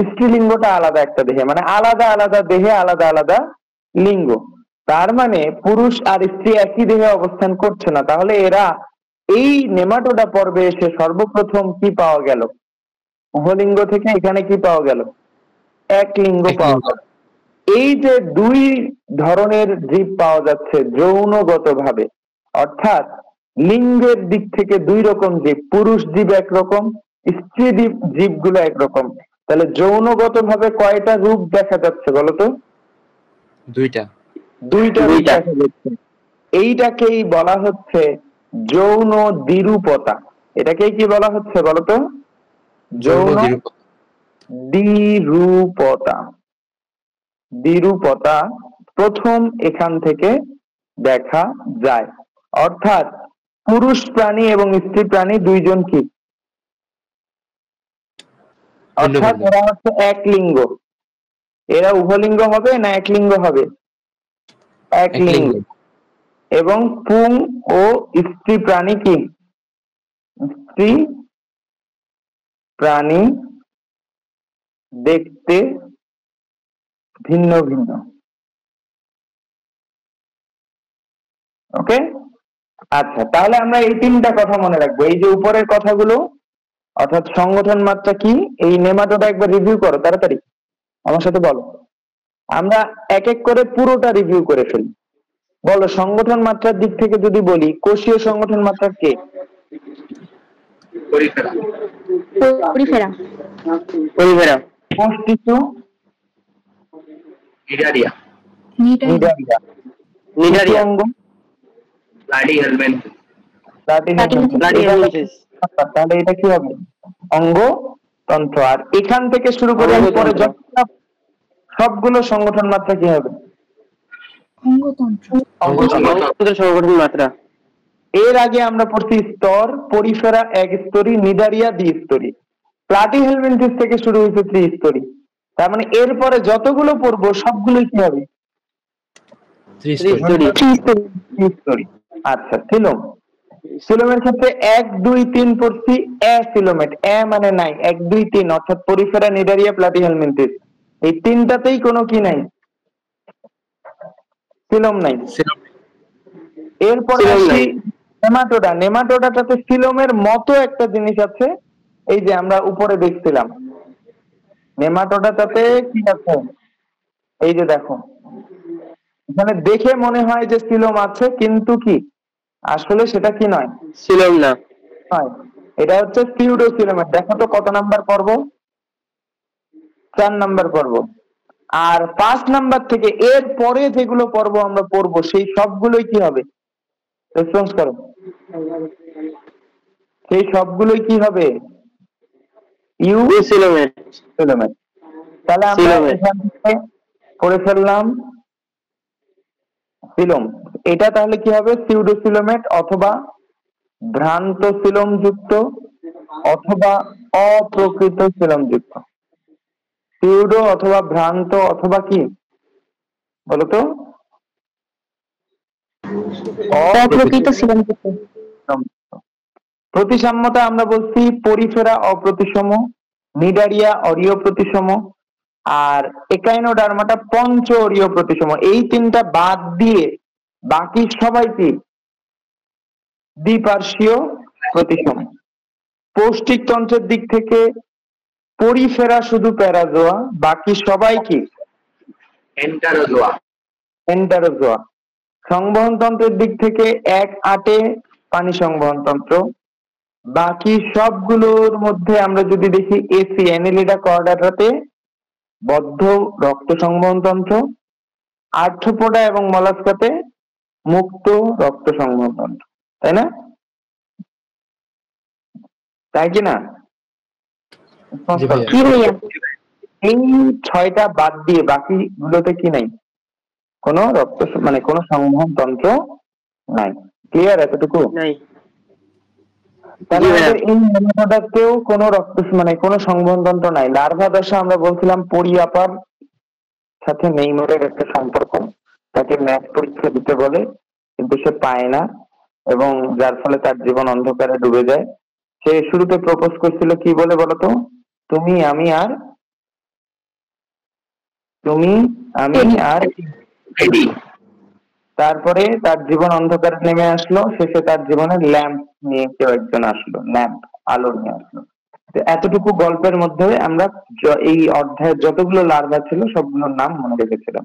স্ত্রীলিঙ্গটা আলাদা একটা দেহে, মানে আলাদা আলাদা দেহে আলাদা আলাদা লিঙ্গ। তার মানে পুরুষ আর স্ত্রী একই দেহে অবস্থান করছে না। তাহলে এরা এই নেমাটোডা পর্বে এসে সর্বপ্রথম কি পাওয়া গেল? উভলিঙ্গ থেকে এখানে কি পাওয়া গেল? এক লিঙ্গ পাওয়া গেল। এই যে দুই ধরনের জীব পাওয়া যাচ্ছে যৌনগত ভাবে, অর্থাৎ লিঙ্গের দিক থেকে দুই রকম জীব, পুরুষ জীব একরকম, স্ত্রী জীবগুলো একরকম। তাহলে যৌনগত ভাবে কয়টা রূপ দেখা যাচ্ছে বলতো? দুইটা রূপ দেখা যাচ্ছে। এইটাকেই বলা হচ্ছে যৌন দ্বিরূপতা। এটাকেই কি বলা হচ্ছে বলতো? যৌন দ্বিরূপতা। দ্বিরূপতা প্রথম এখান থেকে দেখা যায়। অর্থাৎ পুরুষ প্রাণী এবং স্ত্রী প্রাণী দুইজন কি, অর্থাৎ এরা হচ্ছে এক লিঙ্গ। এরা উভলিঙ্গ হবে না এক লিঙ্গ হবে? এক লিঙ্গ। এবং পুং ও স্ত্রী প্রাণী কি, স্ত্রী প্রাণী দেখতে ভিন্ন ভিন্ন। ওকে, আচ্ছা, তাহলে আমরা এই তিনটা কথা মনে রাখবো। এই যে উপরের কথাগুলো, অর্থাৎ সংগঠন মাত্রা কি, এই নেমাটোডা একবার রিভিউ করো তাড়াতাড়ি, আমার সাথে বলো। আমরা এক এক করে পুরোটা রিভিউ করে ফেলি। বলো, সংগঠন মাত্রার দিক থেকে যদি বলি, কোষীয় সংগঠন মাত্রা কে? পরিফেরা। কোষ টিস্যু? নিডারিয়া। অঙ্গ? তাহলে এটা কি হবে? অঙ্গতন্ত্র। আর এখান থেকে শুরু করে পরে সবগুলো সংগঠন মাত্রা কি হবে? অঙ্গতন্ত্র। সংগঠন মাত্রা। এর আগে আমরা পড়ছি স্তর, পরিফেরা এক স্তরী, নিডারিয়া দ্বিস্তরী, প্লাটিহেলমিনথেস থেকে শুরু হয়েছে ত্রিস্তরী। তার মানে এরপরে যতগুলো পড়বো সবগুলোই কি হবে? ত্রিস্তরী। আচ্ছা, সিলোম। সিলোমের ক্ষেত্রে 1 2 3 পড়ছি। সিলোমেট, মানে নাই, 1 2 3, অর্থাৎ পরিফেরা, নিডারিয়া, প্লাটিহেলমিনথেস, এই তিনটাতেই কোনো কি নাই, সিলোম নাই। এরপরে আসি নেমাটোডা। নেমাটোডাটাতে সিলোমের মতো একটা জিনিস আছে, এই যে আমরা উপরে দেখছিলাম, নেমাটোডাটাতে কি আছে, এই যে দেখো এখানে দেখে মনে হয় যে সিলোম আছে, কিন্তু কি আসলে সেটা কি নয়, ছিলাম না। নয়, এটা হচ্ছে সিউডোসিলোমেট। দেখো তো কত নাম্বার পর্ব, 4 নাম্বার পর্ব। আর 5 নাম্বার থেকে এর পরে যেগুলো পর্ব আমরা পড়বো সেই সবগুলোই কি হবে, রেসপন্স করো, সেই সবগুলোই কি হবে, ইউসিলোমেট। সিলোমেট। তাহলে আমরা সিলোমেট। এখান থেকে পড়ে ফেললাম সিলোম। এটা তাহলে কি হবে, সিউডোসিলোমেট অথবা ভ্রান্ত সিলোম যুক্ত অথবা অপ্রকৃত সিলোম যুক্ত। সিউডো অথবা ভ্রান্ত অথবা কি বলতো, অপ্রকৃত সিলোম যুক্ত। প্রতিসাম্যতা আমরা বলছি পরিফেরা অপ্রতিসম, নিডারিয়া অরীয় প্রতিসম, আর একাইনোডার্মাটা পঞ্চ অরীয় প্রতিসম। এই তিনটা বাদ দিয়ে বাকি সবাই কি দ্বিপার্শ্বীয় প্রতিসম। পৌষ্টিকতন্ত্রের দিক থেকে পরিফেরা শুধু প্যারাজোয়া, বাকি সবাই কি এন্টারোজোয়া। এন্টারোজোয়া। সংবহন তন্ত্রের দিক থেকে 1/8 পানি সংবহন তন্ত্র, বাকি সবগুলোর মধ্যে আমরা যদি দেখি এসি অ্যানিলিডা কর্ডাটাতে বদ্ধ রক্ত সংবহন তন্ত্র, আর্থ্রোপোডা এবং মলাস্কাতে মুক্ত রক্ত সংবহন তন্ত্র, তাই না? তাই কি না? জি ভাইয়া। কি ভাইয়া? এই 6টা বাদ দিয়ে বাকি গুলোতে কি নাই, কোনো রক্ত মানে কোনো সংবহন তন্ত্র নাই। ক্লিয়ার এতটুকু? নাই। তাহলে জি ভাইয়া। আমাদের এই নেমাটোডাতেও কোনো রক্ত মানে কোনো সংবহন তন্ত্র নাই। লার্ভা দশা আমরা বলছিলাম পরিয়াপার সাথে নেইমারের একটা সম্পর্ক, তাকে ম্যাথ পরীক্ষা দিতে বলে কিন্তু সে পায় না এবং যার ফলে তার জীবন অন্ধকারে ডুবে যায়। সে শুরুতে প্রপোজ করছিল কি বলে বলতো, তুমি আমি আর এডি। তারপরে তার জীবন অন্ধকারে নেমে আসলো, শেষে তার জীবনে ল্যাম্প নিয়ে কেউ একজন আসলো, ল্যাম্প আলো নিয়ে আসলো। তো এতটুকু গল্পের মধ্যে আমরা এই অধ্যায়ের যতগুলো লার্ভা ছিল সবগুলোর নাম মনে রেখেছিলাম।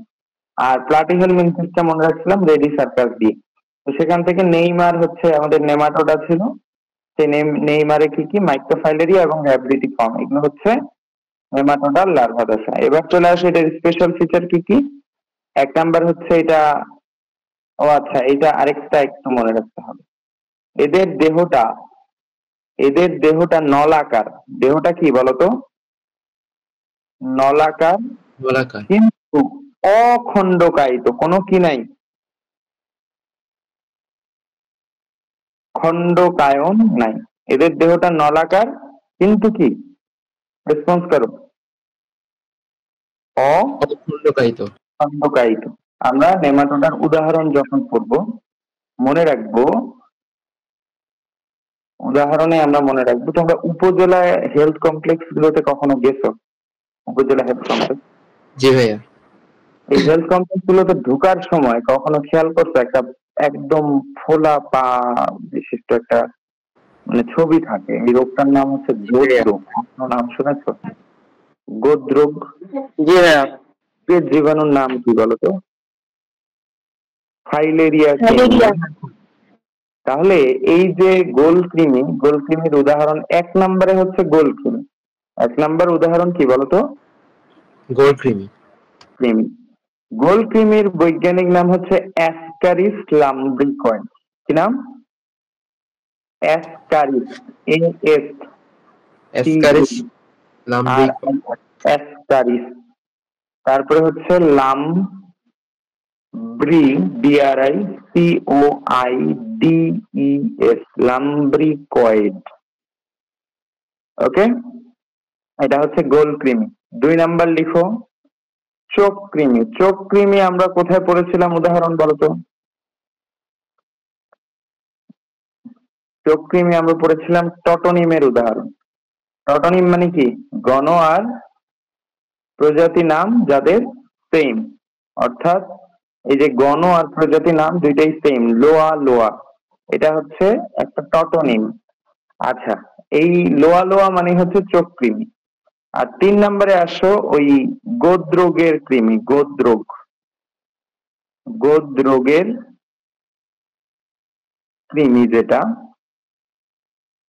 আর প্লাটিহেল মিনসিসটা মনে রাখছিলাম রেডি সার্কাস দিয়ে। তো সেখান থেকে নেইমার হচ্ছে আমাদের নেমাটোডা ছিল, সেই নেইমারে কি কি মাইক্রোফাইলেরিয়া এবং হ্যাব্রিটি ফর্ম, এগুলো হচ্ছে নেমাটোডার লার্ভা দশা। এবার চলে আসে এটার স্পেশাল ফিচার কি কি। 1 নাম্বার হচ্ছে এটা, ও আচ্ছা এটা আরেকটা একটু মনে রাখতে হবে, এদের দেহটা নলাকার। দেহটা কি বলতো, নলাকার গোলাকার। কিন্তু অখণ্ডকায়িত, কোনো কি নাই, খণ্ডকায়ন নাই। এদের দেহটা নলাকার কিন্তু কি, রেসপন্স করো, অখণ্ডকায়িত। অখণ্ডকায়িত। আমরা নেমাটোডার উদাহরণ যখন পড়বো মনে রাখবো, উদাহরণে আমরা মনে রাখবো, তোমরা উপজেলা হেলথ কমপ্লেক্স গুলোতে কখনো গেছো? উপজেলা হেলথ কমপ্লেক্স, জি ভাইয়া। এই হেলথ কমপ্লেক্স গুলোতে ঢোকার সময় কখনো খেয়াল করছো একটা একদম ফোলা পা বিশিষ্ট একটা মানে ছবি থাকে, এই রোগটার নাম হচ্ছে গোদরোগ। কখনো নাম শুনেছো গোদরোগ? জি ভাইয়া। এর জীবাণুর নাম কি বলতো? ফাইলেরিয়া। ফাইলেরিয়া। তাহলে এই যে গোলকৃমির উদাহরণ 1 নম্বরে হচ্ছে গোলকৃমি। 1 নম্বর উদাহরণ কি বলতো? গোলকৃমি। গোলকৃমির বৈজ্ঞানিক নাম হচ্ছে অ্যাসকারিস লাম্ব্রিকয়েড। কি নাম? Ascaris, Ascaris lumbricoides. অ্যাসকারিস। তারপরে হচ্ছে লাম্ব্রিকয়েড, লাম্ব্রিকয়েড। ওকে, এটা হচ্ছে গোলকৃমি। 2 নাম্বার লিখো চোখকৃমি। চোখকৃমি আমরা কোথায় পড়েছিলাম উদাহরণ বলতো? চোখকৃমি আমরা পড়েছিলাম টটনিমের উদাহরণ। টটনিম মানে কি, গণ আর প্রজাতি নাম যাদের সেম, অর্থাৎ এই যে গণ আর প্রজাতি নাম দুইটাই সেম, লোয়া, এটা হচ্ছে একটা টটনিম। আচ্ছা, এই লোয়া মানে হচ্ছে চোখকৃমি। আর 3 নম্বরে আসো ওই গোদ্রোগের কৃমি, গোদ্রোগের কৃমি যেটা,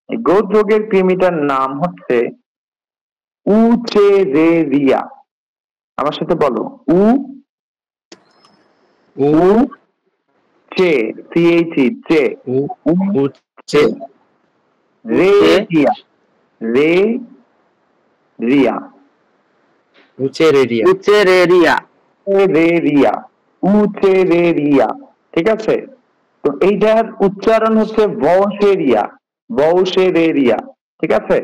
এই গোদ্রোগের কৃমিটার নাম হচ্ছে উচেরেরিয়া। আমার সাথে বলো, উচেরেরিয়া, ঠিক আছে? তো এইটার উচ্চারণ হচ্ছে বউশেরিয়া, ঠিক আছে?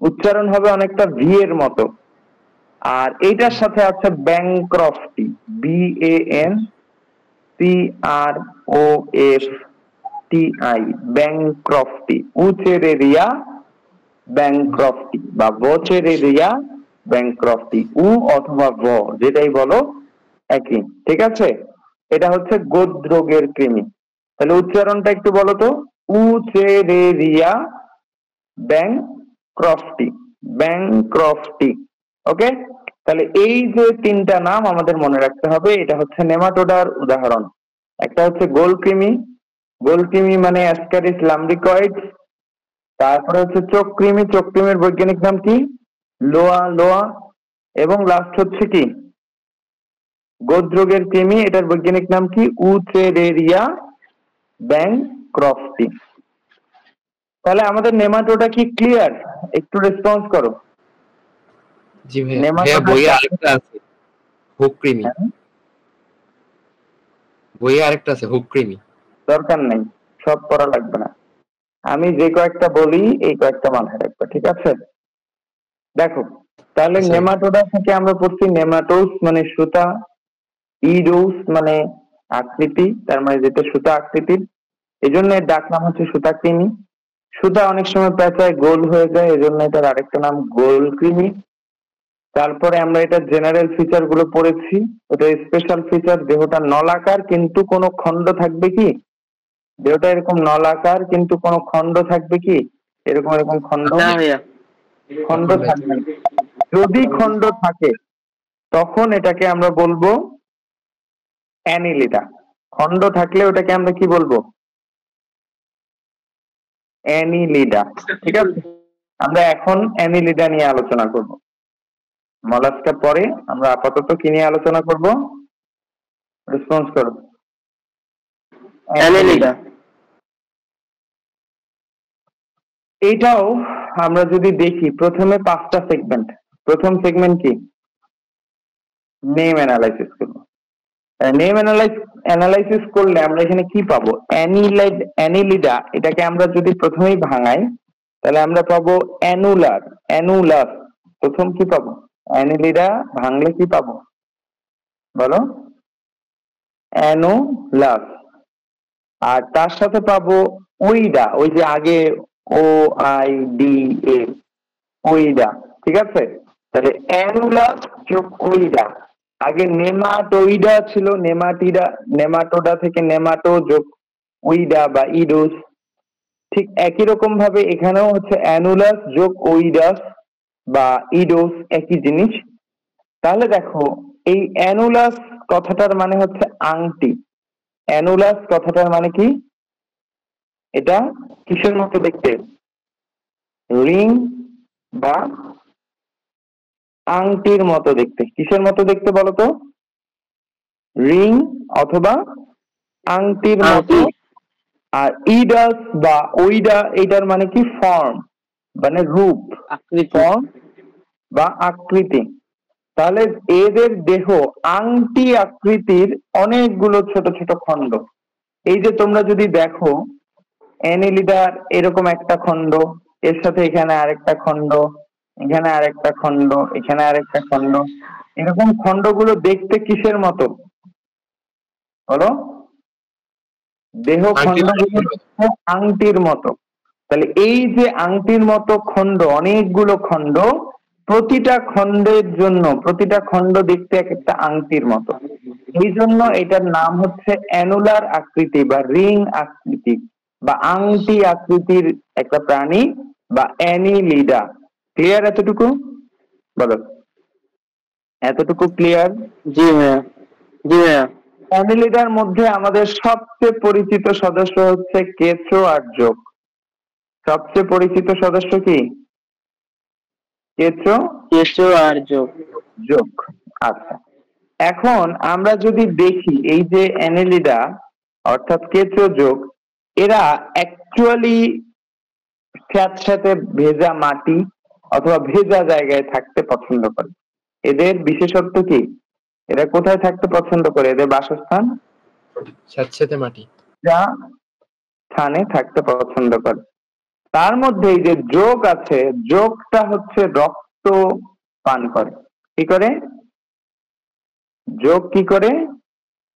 উচ্চারণ হবে অনেকটা ভি এর মতো। আর এইটার সাথে আছে ব্যাংক্রফটি, BANCROFTI, ব্যাংক্রফটি, উচেরেরিয়া ব্যাংক্রফটি বা বচেরেরিয়া ব্যাংক্রফটি, অথবা যেটাই বলো একই, ঠিক আছে? এটা হচ্ছে গোদ্রোগের কৃমি। তাহলে উচ্চারণটা একটু বলো তো, উচেরেরিয়া ব্যাংক্রফটি। ওকে, তাহলে এই যে 3টা নাম আমাদের মনে রাখতে হবে। এটা হচ্ছে নেমাটোডার উদাহরণ। একটা হচ্ছে গোলকৃমি মানে অ্যাসকারিস লাম্ব্রিকয়েডস। তারপরে হচ্ছে চোখকৃমির বৈজ্ঞানিক নাম কি? লোয়া। এবং লাস্ট হচ্ছে কি গোদ্রোগের কৃমি, এটার বৈজ্ঞানিক নাম কি? উচেরেরিয়া ব্যাংক্রফটি। তাহলে আমাদের নেমাটোডা কি ক্লিয়ার? একটু রেসপন্স করো। জি ভাইয়া, বইয়ে আরেকটা আছে হুককৃমি। বইয়ে আরেকটা আছে হুককৃমি। দরকার নেই, সব পড়া লাগবে না। আমি যে কয়েকটা বলি এই কয়েকটা মাথায় রাখবে, ঠিক আছে? দেখো, তাহলে নেমাটোডা থেকে আমরা পড়ছি নেমাটোস মানে সুতা, ইডোস মানে আকৃতি, তার মানে যেটা সুতা আকৃতির, এই জন্য এর ডাক নাম হচ্ছে সুতাকৃমি। সুতা অনেক সময় পেঁচায় গোল হয়ে যায়, এজন্য এটার আরেকটা নাম গোলকৃমি। তারপরে আমরা এটা জেনারেল ফিচার গুলো পড়েছি। এটা স্পেশাল ফিচার, দেহটা নলাকার কিন্তু কোনো খণ্ড থাকবে কি? দেহটা এরকম নলাকার কিন্তু কোনো খণ্ড থাকবে কি? এরকম খণ্ড থাকবে। যদি খণ্ড থাকে তখন এটাকে আমরা বলবো অ্যানিলিডা। খণ্ড থাকলে ওটাকে আমরা কি বলবো? অ্যানিলিডা, ঠিক আছে? আমরা এখন অ্যানিলিডা নিয়ে আলোচনা করব। মলাস্কার পরে আমরা আপাতত কি নিয়ে আলোচনা করব? রেসপন্স করো। অ্যানিলিডা। এটাও আমরা যদি দেখি, প্রথমে 5টা সেগমেন্ট। প্রথম সেগমেন্ট কি? নেম অ্যানালাইসিস করব। নেম অ্যানালাইসিস করলে আমরা এখানে কি পাবো? অ্যানিলিডা, এটাকে আমরা যদি প্রথমেই ভাঙাই তাহলে আমরা পাবো অ্যানুলাস। প্রথম কি পাবো? অ্যানিলিডা ভাঙলে কি পাবো বলো? অ্যানুলাস। আর তার সাথে পাবো ওইডা, ওই যে আগে OIDA, ওইডা, ঠিক আছে? তাহলে অ্যানুলাস যোগ ওইডা। আগে নেমাটোইডা ছিল, নেমাটোডা থেকে নেমাটো যোগ ওইডা বা ইডোস। ঠিক একই রকম ভাবে এখানেও হচ্ছে অ্যানুলাস যোগ ওইডাস বা ইডোস, একই জিনিস। তাহলে দেখো, এই অ্যানুলাস কথাটার মানে হচ্ছে আংটি। অ্যানুলাস কথাটার মানে কি? এটা কিসের মতো দেখতে? রিং বা আংটির মতো দেখতে। কিসের মতো দেখতে বলো তো? রিং অথবা আংটির মতো। আর ইডাস বা ওইডা, এটার মানে কি? ফর্ম, মানে রূপ, ফর্ম বা আকৃতি। তাহলে এদের দেহ আংটি আকৃতির অনেকগুলো ছোট ছোট খণ্ড। এই যে তোমরা যদি দেখো, অ্যানিলিডার এরকম একটা খণ্ড, এর সাথে এখানে আরেকটা খণ্ড, এখানে আরেকটা খণ্ড, এখানে আরেকটা খণ্ড, এরকম খণ্ডগুলো দেখতে কিসের মতো বলো? দেহ খণ্ডগুলো আংটির মতো। তাহলে এই যে আংটির মতো খণ্ড, অনেকগুলো খণ্ড, প্রতিটা খণ্ডের জন্য প্রতিটা খণ্ড দেখতে এক একটা আংটির মতো। এই জন্য এটার নাম হচ্ছে অ্যানুলার আকৃতি বা রিং আকৃতি বা আংটি আকৃতির একটা প্রাণী বা অ্যানিলিডা। ক্লিয়ার এতটুকু? বলো, এতটুকু ক্লিয়ার? জি ভাইয়া, জি ভাইয়া। অ্যানিলিডার মধ্যে আমাদের সবচেয়ে পরিচিত সদস্য হচ্ছে কেঁচো আর জোক। সবচেয়ে পরিচিত সদস্য কি? কেঁচো কেঁচো আর যোগ। জোক। আচ্ছা, এখন আমরা যদি দেখি এই যে অ্যানিলিডা অর্থাৎ কেঁচো জোক, এরা অ্যাকচুয়ালি স্যাঁতস্যাঁতে ভেজা মাটি অথবা ভেজা জায়গায় থাকতে পছন্দ করে। এদের বিশেষত্ব কি? এরা কোথায় থাকতে পছন্দ করে? এদের বাসস্থান স্যাঁতস্যাঁতে মাটি, যা স্থানে থাকতে পছন্দ করে। তার মধ্যে এই যে যোগ আছে, যোগটা হচ্ছে রক্ত পান করে। কি করে? যোগ কি করে?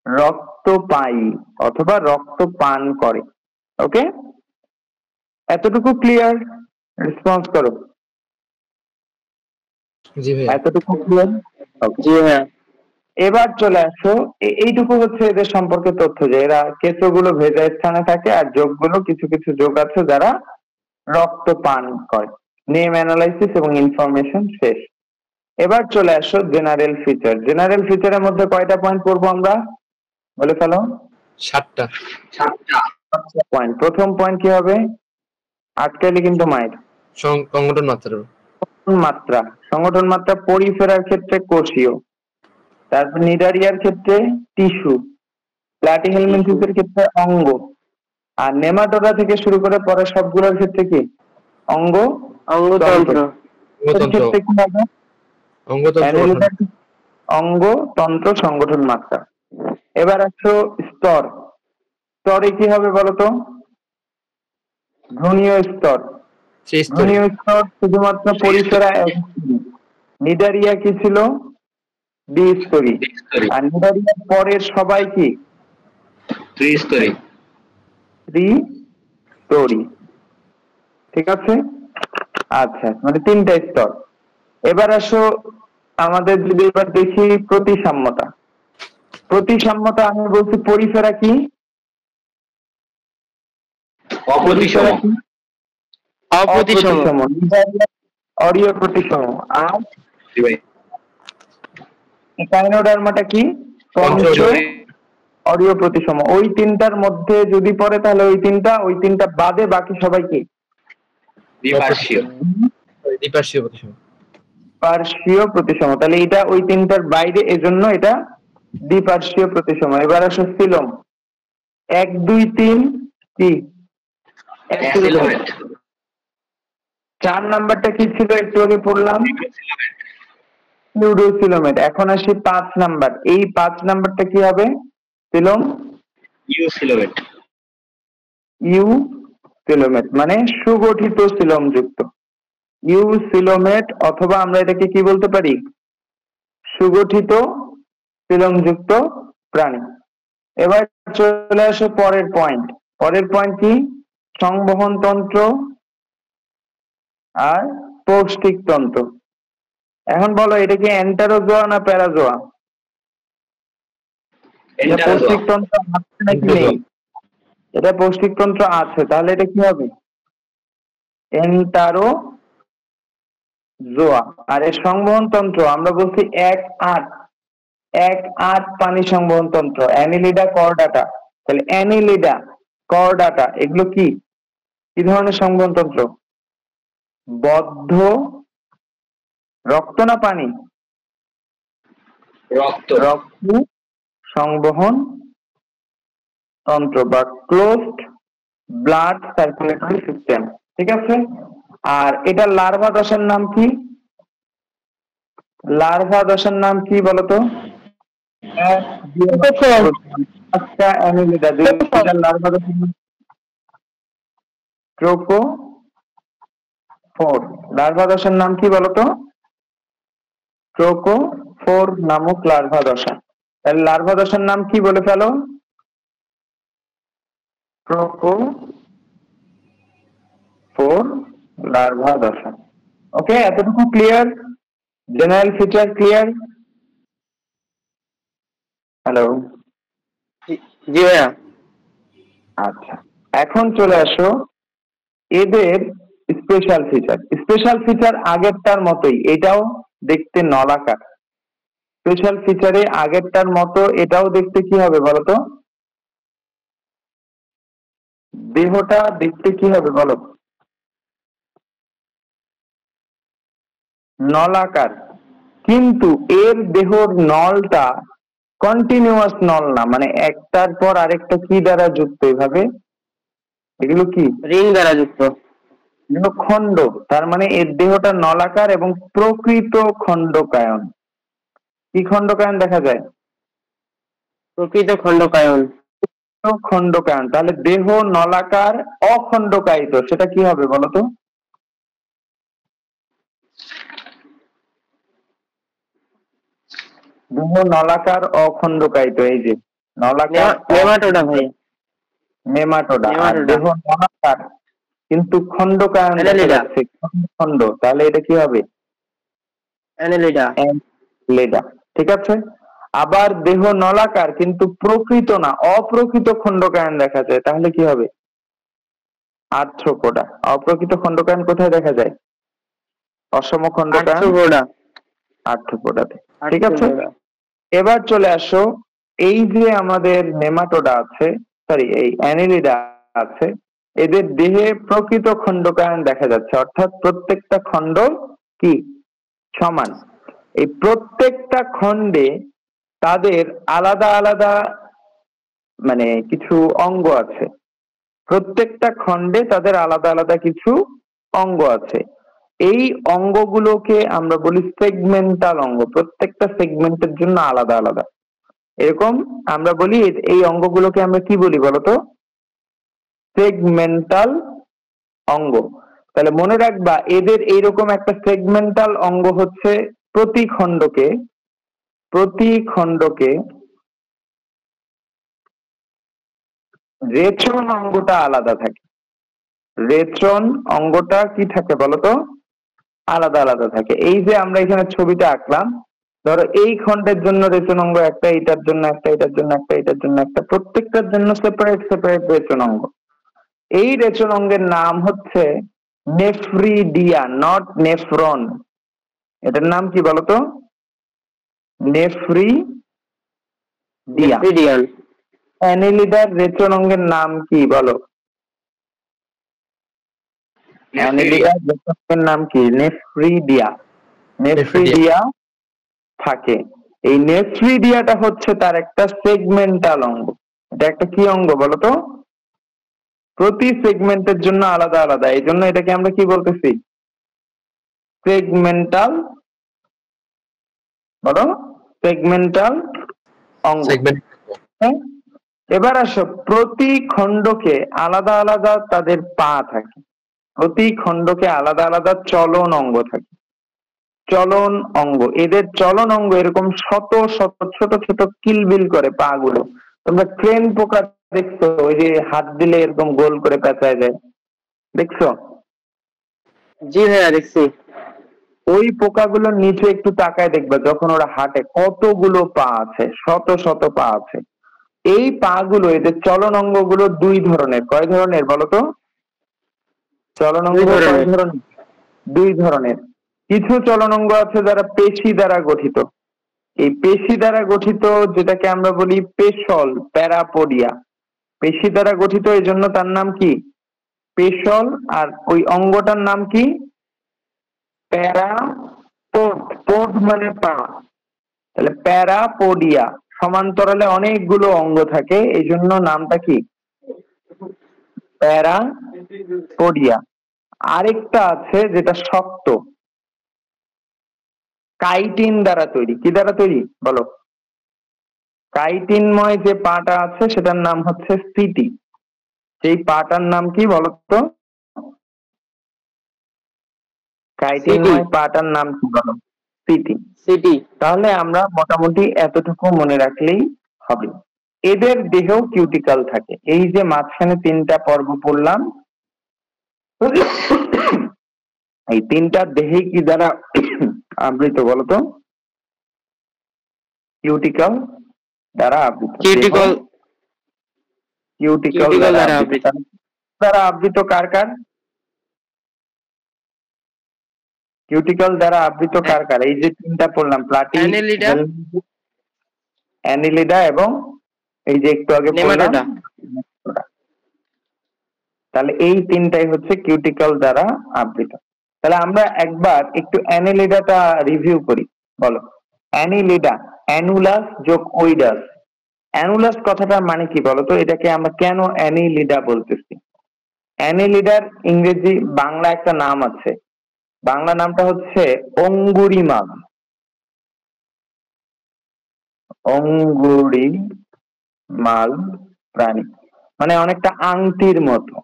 রক্ত পাই অথবা রক্ত পান করে। ওকে, এতটুকু ক্লিয়ার? রেসপন্স করো। জি ভাইয়া। এতটুকু ক্লিয়ার? জি ভাইয়া। এবার চলে আসো, এইটুকু হচ্ছে এদের সম্পর্কে তথ্য যে এরা কেঁচোগুলো ভেজা স্থানে থাকে আর যোগগুলো কিছু কিছু যোগ আছে যারা রক্ত পান করে। নেম অ্যানালাইসিস এবং ইনফরমেশন শেষ। এবার চলে আসো জেনারেল ফিচার। জেনারেল ফিচারের মধ্যে কয়টা পয়েন্ট পড়বো আমরা? বলে ফেলো। 7টা। 7টা পয়েন্ট। প্রথম পয়েন্ট কি হবে? আটকাইলে কিন্তু মাইর। সংগঠন মাত্রা। মাত্রা, সংগঠন মাত্রা পরিফেরার ক্ষেত্রে কোষীয়, তারপর নিডারিয়ার ক্ষেত্রে টিস্যু, প্লাটিহেলমিনথিসের ক্ষেত্রে অঙ্গ, আর নেমাটোডা থেকে শুরু করে পরে সবগুলোর ক্ষেত্রে কি? অঙ্গ অঙ্গতন্ত্র। ক্ষেত্রে কি হবে? অঙ্গতন্ত্র, অঙ্গ তন্ত্র সংগঠন মাত্রা। এবার আসো স্তর। স্তরে কি হবে বলতো? ভ্রূণীয় স্তর। ভ্রূণীয় স্তর শুধুমাত্র পরিফেরা। নিডারিয়া কি ছিল? দ্বিস্তরী। আর নিডারিয়ার পরের সবাই কি? ত্রিস্তরী। ত্রিস্তরী। ঠিক আছে? আচ্ছা, মানে 3টা স্তর। এবার আসো আমাদের যদি এবার দেখি প্রতিসাম্যতা। প্রতিসাম্যতা আমি বলছি পরিফেরা কি? অপ্রতিসম। অপ্রতিসম। অরিয় প্রতিসম। আর জি ভাই। কাইনোডার্মাটা কি? অরিয় প্রতিসম। ওই 3টার মধ্যে যদি পড়ে তাহলে ওই 3টা বাদে বাকি সবাই কি? দ্বিপার্শ্বীয়। পার্শ্বীয় প্রতিসম। তাহলে এটা ওই 3টার বাইরে, এজন্য এটা দ্বিপার্শ্বীয় প্রতিসম। এবার আসো সিলম। 1 2 3 কি? অ্যাসিলোমেট। 4 নাম্বারটা কি ছিল? একটু আগে পড়লাম, নিউরোসিলোমেট। এখন আসি 5 নাম্বার। এই 5 নাম্বারটা কি হবে? সিলোম ইউসিলোমেট। ইউসিলোমেট মানে সুগঠিত সিলোম যুক্ত। ইউসিলোমেট, অথবা আমরা এটাকে কি বলতে পারি? সুগঠিত সিলোম যুক্ত প্রাণী। এবার চলে আসো পরের পয়েন্ট। পরের পয়েন্ট কি? সংবহন তন্ত্র আর পৌষ্টিক তন্ত্র। এখন বলো, এটা কি এন্টারোজোয়া না প্যারাজোয়া? পৌষ্টিক তন্ত্র আছে নাকি নেই? এটা পৌষ্টিক তন্ত্র আছে, তাহলে এটা কি হবে? এন্টারোজোয়া। আর এর সংবহন তন্ত্র আমরা বলছি 1-8 পানি সংবহন তন্ত্র, অ্যানিলিডা, করডাটা। তাহলে অ্যানিলিডা, করডাটা এগুলো কি কি ধরনের সংবহন তন্ত্র? বদ্ধ রক্ত না পানি? রক্ত। রক্ত সংবহন তন্ত্র বা ক্লোজড ব্লাড সার্কুলেটরি সিস্টেম। ঠিক আছে? আর এটা লার্ভা দশার নাম কি? লার্ভা দশার নাম কি বলতো? আচ্ছা, অ্যানিলিডা। লার্ভা দশার নাম ট্রোকোফোর। লার্ভা দশার নাম কি বলতো? ট্রোকোফোর নামক লার্ভা দশা। তাহলে লার্ভা দশার নাম কি বলে ফেলো? ট্রোকোফোর লার্ভা দশা। ওকে, এতটুকু clear? General feature clear? Hello? জি ভাইয়া। আচ্ছা, এখন চলে আসো এদের স্পেশাল ফিচার। স্পেশাল ফিচার আগেরটার মতোই, এটাও দেখতে নলাকার। স্পেশাল ফিচারে আগেরটার মতো এটাও দেখতে কি হবে বলতো? দেহটা দেখতে কি হবে বলো? নলাকার, কিন্তু এর দেহর নলটা কন্টিনিউয়াস নল না, মানে একটার পর আরেকটা কি দ্বারা যুক্ত এভাবে, এগুলো কি রিং দ্বারা যুক্ত, এগুলো খণ্ড। তার মানে এর দেহটা নলাকার এবং প্রকৃত খণ্ডকায়ন। কি খণ্ডকায়ন দেখা যায়? প্রকৃত খণ্ডকায়ন। খণ্ডকায়ন। তাহলে দেহ নলাকার অখণ্ডকায়িত, সেটা কি হবে বলতো? দেহ নলাকার অখণ্ডকায়িত, এই যে নলাকার নেমাটোডা ভাই, নেমাটোডা। আর দেহ নলাকার কিন্তু খণ্ডকায়ন দেখা যাচ্ছে, খণ্ড। তাহলে এটা কি হবে? অ্যানেলিডা। লেডা। ঠিক আছে। আবার দেহ নলাকার কিন্তু প্রকৃত না, অপ্রকৃত খণ্ডকায়ন দেখা যায়, তাহলে কি হবে? আর্থ্রোপোডা। অপ্রকৃত খণ্ডকায়ন কোথায় দেখা যায়? অসম খণ্ডকায়ন আর্থ্রোপোডাতে। ঠিক আছে। এবার চলে আসো, এই যে আমাদের নেমাটোডা আছে, সরি এই অ্যানেলিডা আছে, এদের দেহে প্রকৃত খণ্ডকায়ন দেখা যাচ্ছে, অর্থাৎ প্রত্যেকটা খণ্ড কি সমান। এই প্রত্যেকটা খণ্ডে তাদের আলাদা আলাদা মানে কিছু অঙ্গ আছে, প্রত্যেকটা খণ্ডে তাদের আলাদা আলাদা কিছু অঙ্গ আছে। এই অঙ্গগুলোকে আমরা বলি সেগমেন্টাল অঙ্গ, প্রত্যেকটা সেগমেন্টের জন্য আলাদা আলাদা। এরকম আমরা বলি এই অঙ্গগুলোকে আমরা কি বলি বলতো? সেগমেন্টাল অঙ্গ। তাহলে মনে রাখবা এদের এইরকম একটা সেগমেন্টাল অঙ্গ হচ্ছে প্রতি খণ্ডকে রেচন অঙ্গটা আলাদা থাকে। রেচন অঙ্গটা কি থাকে বলতো? আলাদা আলাদা থাকে। এই যে আমরা এখানে ছবিটা আঁকলাম, ধরো এই খণ্ডের জন্য রেচন অঙ্গ একটা, এটার জন্য একটা, এটার জন্য একটা, এটার জন্য একটা, প্রত্যেকটার জন্য সেপারেট সেপারেট রেচন অঙ্গ। এই রেচন অঙ্গের নাম হচ্ছে নেফ্রিডিয়া, নট নেফ্রন। এটার নাম কি বলতো? নেফ্রিডিয়া। অ্যানেলিডার রেচন অঙ্গের নাম কি বলো? অ্যানেলিডার রেচন অঙ্গের নাম কি? নেফ্রিডিয়া। নেফ্রিডিয়া থাকে। এই নেফ্রিডিয়াটা হচ্ছে তার একটা সেগমেন্টাল অঙ্গ। এটা একটা কি অঙ্গ বলতো? প্রতি সেগমেন্টের জন্য আলাদা আলাদা, এই জন্য এটাকে আমরা কি বলতেছি? সেগমেন্টাল, বলো সেগমেন্টাল অঙ্গ। হ্যাঁ? এবার আসো, প্রতি খণ্ডকে আলাদা আলাদা তাদের পা থাকে, প্রতি খণ্ডকে আলাদা আলাদা চলন অঙ্গ থাকে। চলন অঙ্গ, এদের চলন অঙ্গ এরকম শত শত ছোট ছোট কিলবিল করে পা গুলো। তোমরা ক্রেন পোকা দেখছো, ওই যে হাত দিলে এরকম গোল করে পেঁচায় যায়, দেখছো? জি ভাইয়া দেখছি। ওই পোকাগুলোর নিচে একটু তাকায় দেখবা, যখন ওরা হাঁটে কতগুলো পা আছে, শত শত পা আছে। এই পা গুলো, এদের চলন অঙ্গ গুলো দুই ধরনের। কয় ধরনের বলতো? চলন অঙ্গ কয় ধরনের? দুই ধরনের। কিছু চলন অঙ্গ আছে যারা পেশি দ্বারা গঠিত। এই পেশি দ্বারা গঠিত যেটাকে আমরা বলি পেশল, প্যারাপোডিয়া। পেশি দ্বারা গঠিত, এই জন্য তার নাম কি? পেশল। আর ওই অঙ্গটার নাম কি? প্যারাপোড। পোড মানে পা। তাহলে প্যারাপোডিয়া। সমান্তরালে অনেকগুলো অঙ্গ থাকে, এই জন্য নামটা কি? প্যারাপোডিয়া। আরেকটা আছে যেটা শক্ত, কাইটিন দ্বারা তৈরি। কি দ্বারা তৈরি বলো? কাইটিনময় যে পাটা আছে সেটার নাম হচ্ছে সিটি। সেই পাটার নাম কি বলতো? কাইটিনময় পাটার নাম কি বলো? সিটি। সিটি। তাহলে আমরা মোটামুটি এতটুকু মনে রাখলেই হবে। এদের দেহেও কিউটিক্যাল থাকে। এই যে মাঝখানে তিনটা পর্ব পড়লাম, এই তিনটা দেহে কি দ্বারা আবৃত বলতো? কিউটিক্যাল দ্বারা আবৃত। কিউটিক্যাল দ্বারা আবৃত। কার কার? কিউটিকল দ্বারা আবৃত কার কার? এই যে তিনটা পড়লাম, প্লাটি, অ্যানিলিডা, অ্যানিলিডা এবং এই যে একটু আগে পড়লাম নেমাটোডা। তাহলে এই তিনটাই হচ্ছে কিউটিকল দ্বারা আবৃত। তাহলে আমরা একবার একটু অ্যানিলিডাটা রিভিউ করি। বলো, অ্যানিলিডা, অ্যানুলাস যোগ ওইডাস। অ্যানুলাস কথাটার মানে কি বলতো? এটাকে আমরা কেন অ্যানিলিডা বলতেছি? অ্যানিলিডার ইংরেজি বাংলা একটা নাম আছে, বাংলা নামটা হচ্ছে অঙ্গুরিমাল। অঙ্গুরিমাল প্রাণী মানে অনেকটা আংটির মতো,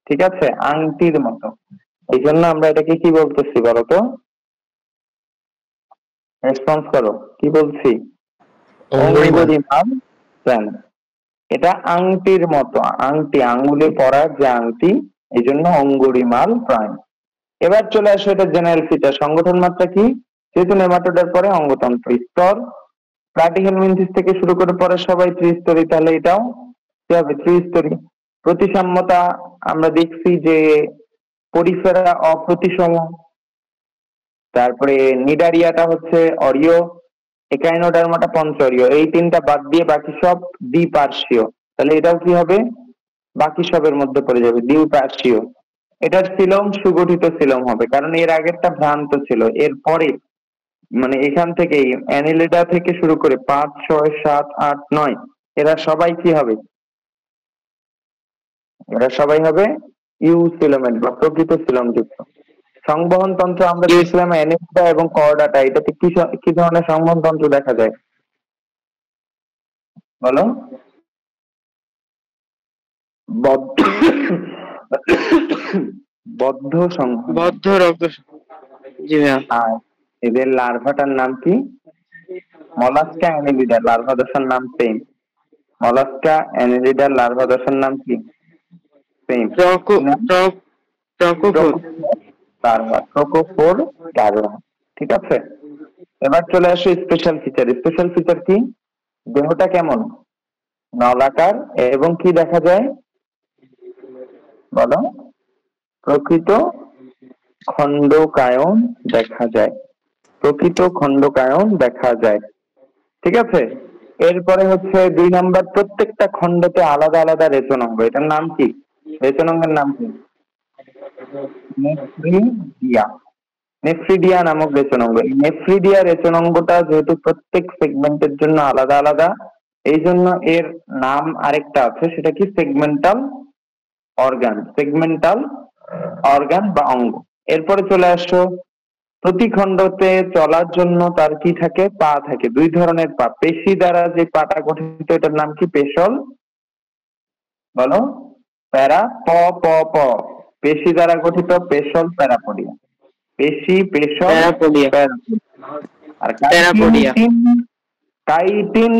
ঠিক আছে, আংটির মতো। এই জন্য আমরা এটাকে কি বলতেছি বলতো? রেসপন্স করো, কি বলছি? অঙ্গুরিমাল প্রাণী। এটা আংটির মতো, আংটি, আঙ্গুলে পরার যে আংটি, এই জন্য অঙ্গুরিমাল প্রাণী। এবার চলে আসো এটা জেনারেল ফিচার। সংগঠন মাত্রা কি? যেহেতু নেমাটোডার পরে অঙ্গতন্ত্র স্তর, প্লাটিহেলমিনথেস থেকে শুরু করে পরে সবাই ত্রিস্তরী, তাহলে এটাও কি হবে? ত্রিস্তরী। প্রতিসাম্যতা আমরা দেখছি যে পরিফেরা অপ্রতিসম, তারপরে নিডারিয়াটা হচ্ছে অরিয়, একাইনোডার্মাটা পঞ্চরীয়। এই তিনটা বাদ দিয়ে বাকি সব দ্বিপার্শ্বীয়, তাহলে এটাও কি হবে? বাকি সবের মধ্যে পড়ে যাবে, দ্বিপার্শ্বীয়। এটার সিলম সুগঠিত সিলম হবে, কারণ এর আগেরটা ভ্রান্ত ছিল। এরপরে মানে এখান থেকেই অ্যানিলিডা থেকে শুরু করে 5, 6, 7, 8, 9 এরা সবাই কি হবে? এরা সবাই হবে ইউ সিলোমেট বা প্রকৃত সিলম যুক্ত। সংবহন তন্ত্র আমরা দেখছিলাম অ্যানিলিডা এবং কর্ডাটা, এটাতে কি ধরনের সংবহন তন্ত্র দেখা যায় বলো? বদ্ধ সংবহন, বদ্ধ রক্ত। জি ভাইয়া। আর এদের লার্ভাটার নাম কি? মলাস্কা অ্যানিলিডা, লার্ভা দশার নাম সেম। মলাস্কা অ্যানিলিডার লার্ভা দশার নাম কি? সেম। ট্রোকোফোর লার্ভা, ঠিক আছে। এবার চলে আসো স্পেশাল ফিচার। স্পেশাল ফিচার কি? দেহটা কেমন? নলাকার এবং কি দেখা যায় বলো? প্রকৃত খণ্ডকায়ন দেখা যায়, প্রকৃত খণ্ডকায়ন দেখা যায়, ঠিক আছে। এরপরে হচ্ছে 2 নাম্বার, প্রত্যেকটা খণ্ডতে আলাদা আলাদা রেচনাঙ্গ। এটার নাম কি? রেচনাঙ্গের নাম কি? নেফ্রিডিয়া। নেফ্রিডিয়া নামক রেচনাঙ্গ। এই নেফ্রিডিয়া রেচনাঙ্গটা যেহেতু প্রত্যেক সেগমেন্টের জন্য আলাদা আলাদা, এই জন্য এর নাম আরেকটা আছে, সেটা কি? সেগমেন্টাল অর্গান, সেগমেন্টাল অর্গান বা অঙ্গ। এরপরে চলে আসো, প্রতি খণ্ডতে চলার জন্য তার কি থাকে? পা থাকে, 2 ধরনের পা। পেশি দ্বারা যে পাটা গঠিত, এটার নাম কি? পেশল। বলো, প্যারা প প প, পেশি দ্বারা গঠিত পেশল প্যারাপোডিয়া। পেশি, পেশল, আর কাইটিন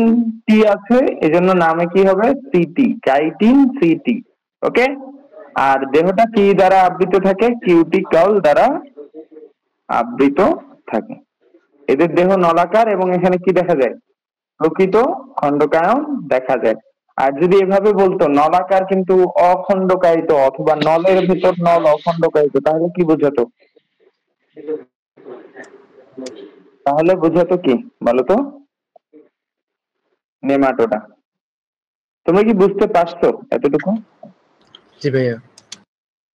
টি আছে, এজন্য নামে কি হবে? সিটি, কাইটিন সিটি। ওকে। আর দেহটা কি দ্বারা আবৃত থাকে? কিউটিকল দ্বারা আবৃত থাকে। এদের দেহ নলাকার এবং এখানে কি দেখা যায়? প্রকৃত খণ্ডকায়ন দেখা যায়। আর যদি এভাবে বলতো নলাকার কিন্তু অখণ্ডকায়িত, অথবা নলের ভেতর নল অখণ্ডকায়িত, তাহলে কি বোঝাতো? তাহলে বোঝাতো কি বলতো? নেমাটোডা। তোমরা কি বুঝতে পারছো এতটুকু? জি ভাইয়া।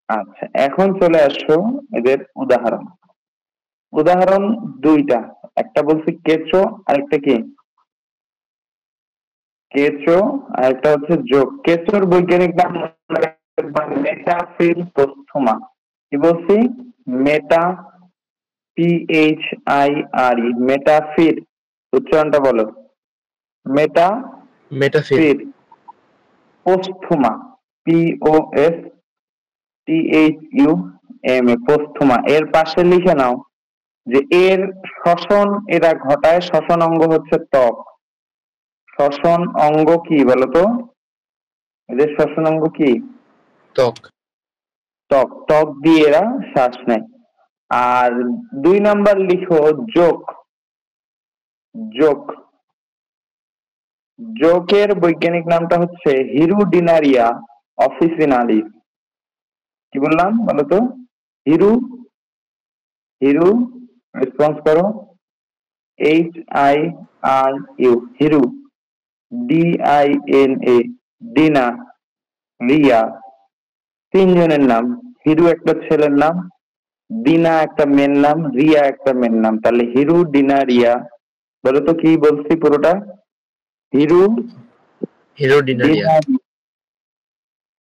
আচ্ছা, এখন চলে আসো এদের উদাহরণ। উদাহরণ 2টা, একটা বলছি কেঁচো, আরেকটা কি? কেঁচো, আরেকটা হচ্ছে যোগ। কেঁচোর বৈজ্ঞানিক নাম মেটাফিলপ্রস্থুমা। কি বলছি? মেটা, PHIRE, মেটাফির। উচ্চারণটা বলো। মেটাফির পোস্থুমা, POSTHUMA, পোস্থুমা। এর পাশে লিখে নাও যে এর শ্বসন এরা ঘটায়, শ্বসন অঙ্গ হচ্ছে ত্বক। শ্বসন অঙ্গ কি বলতো? এদের শ্বসন অঙ্গ কি? ত্বক। ত্বক, ত্বক দিয়ে এরা শ্বাস নেয়। আর 2 নাম্বার লিখো যোগ। যোগ, যোগের বৈজ্ঞানিক নামটা হচ্ছে হিরুডিনারিয়া অফিসিনালিস। কি বললাম বলতো? হিরু, রেসপন্স করো। HIRU, হিরু। DINA, ডিনা। রিয়া। তিনজনের নাম। হিরু একটা ছেলের নাম, ডিনা একটা মেয়ের নাম, রিয়া একটা মেয়ের নাম। তাহলে হিরু, ডিনা, রিয়া। বলো তো কি বলছি পুরোটা? হিরু, হিরো ডিনারিয়া। ডিনা,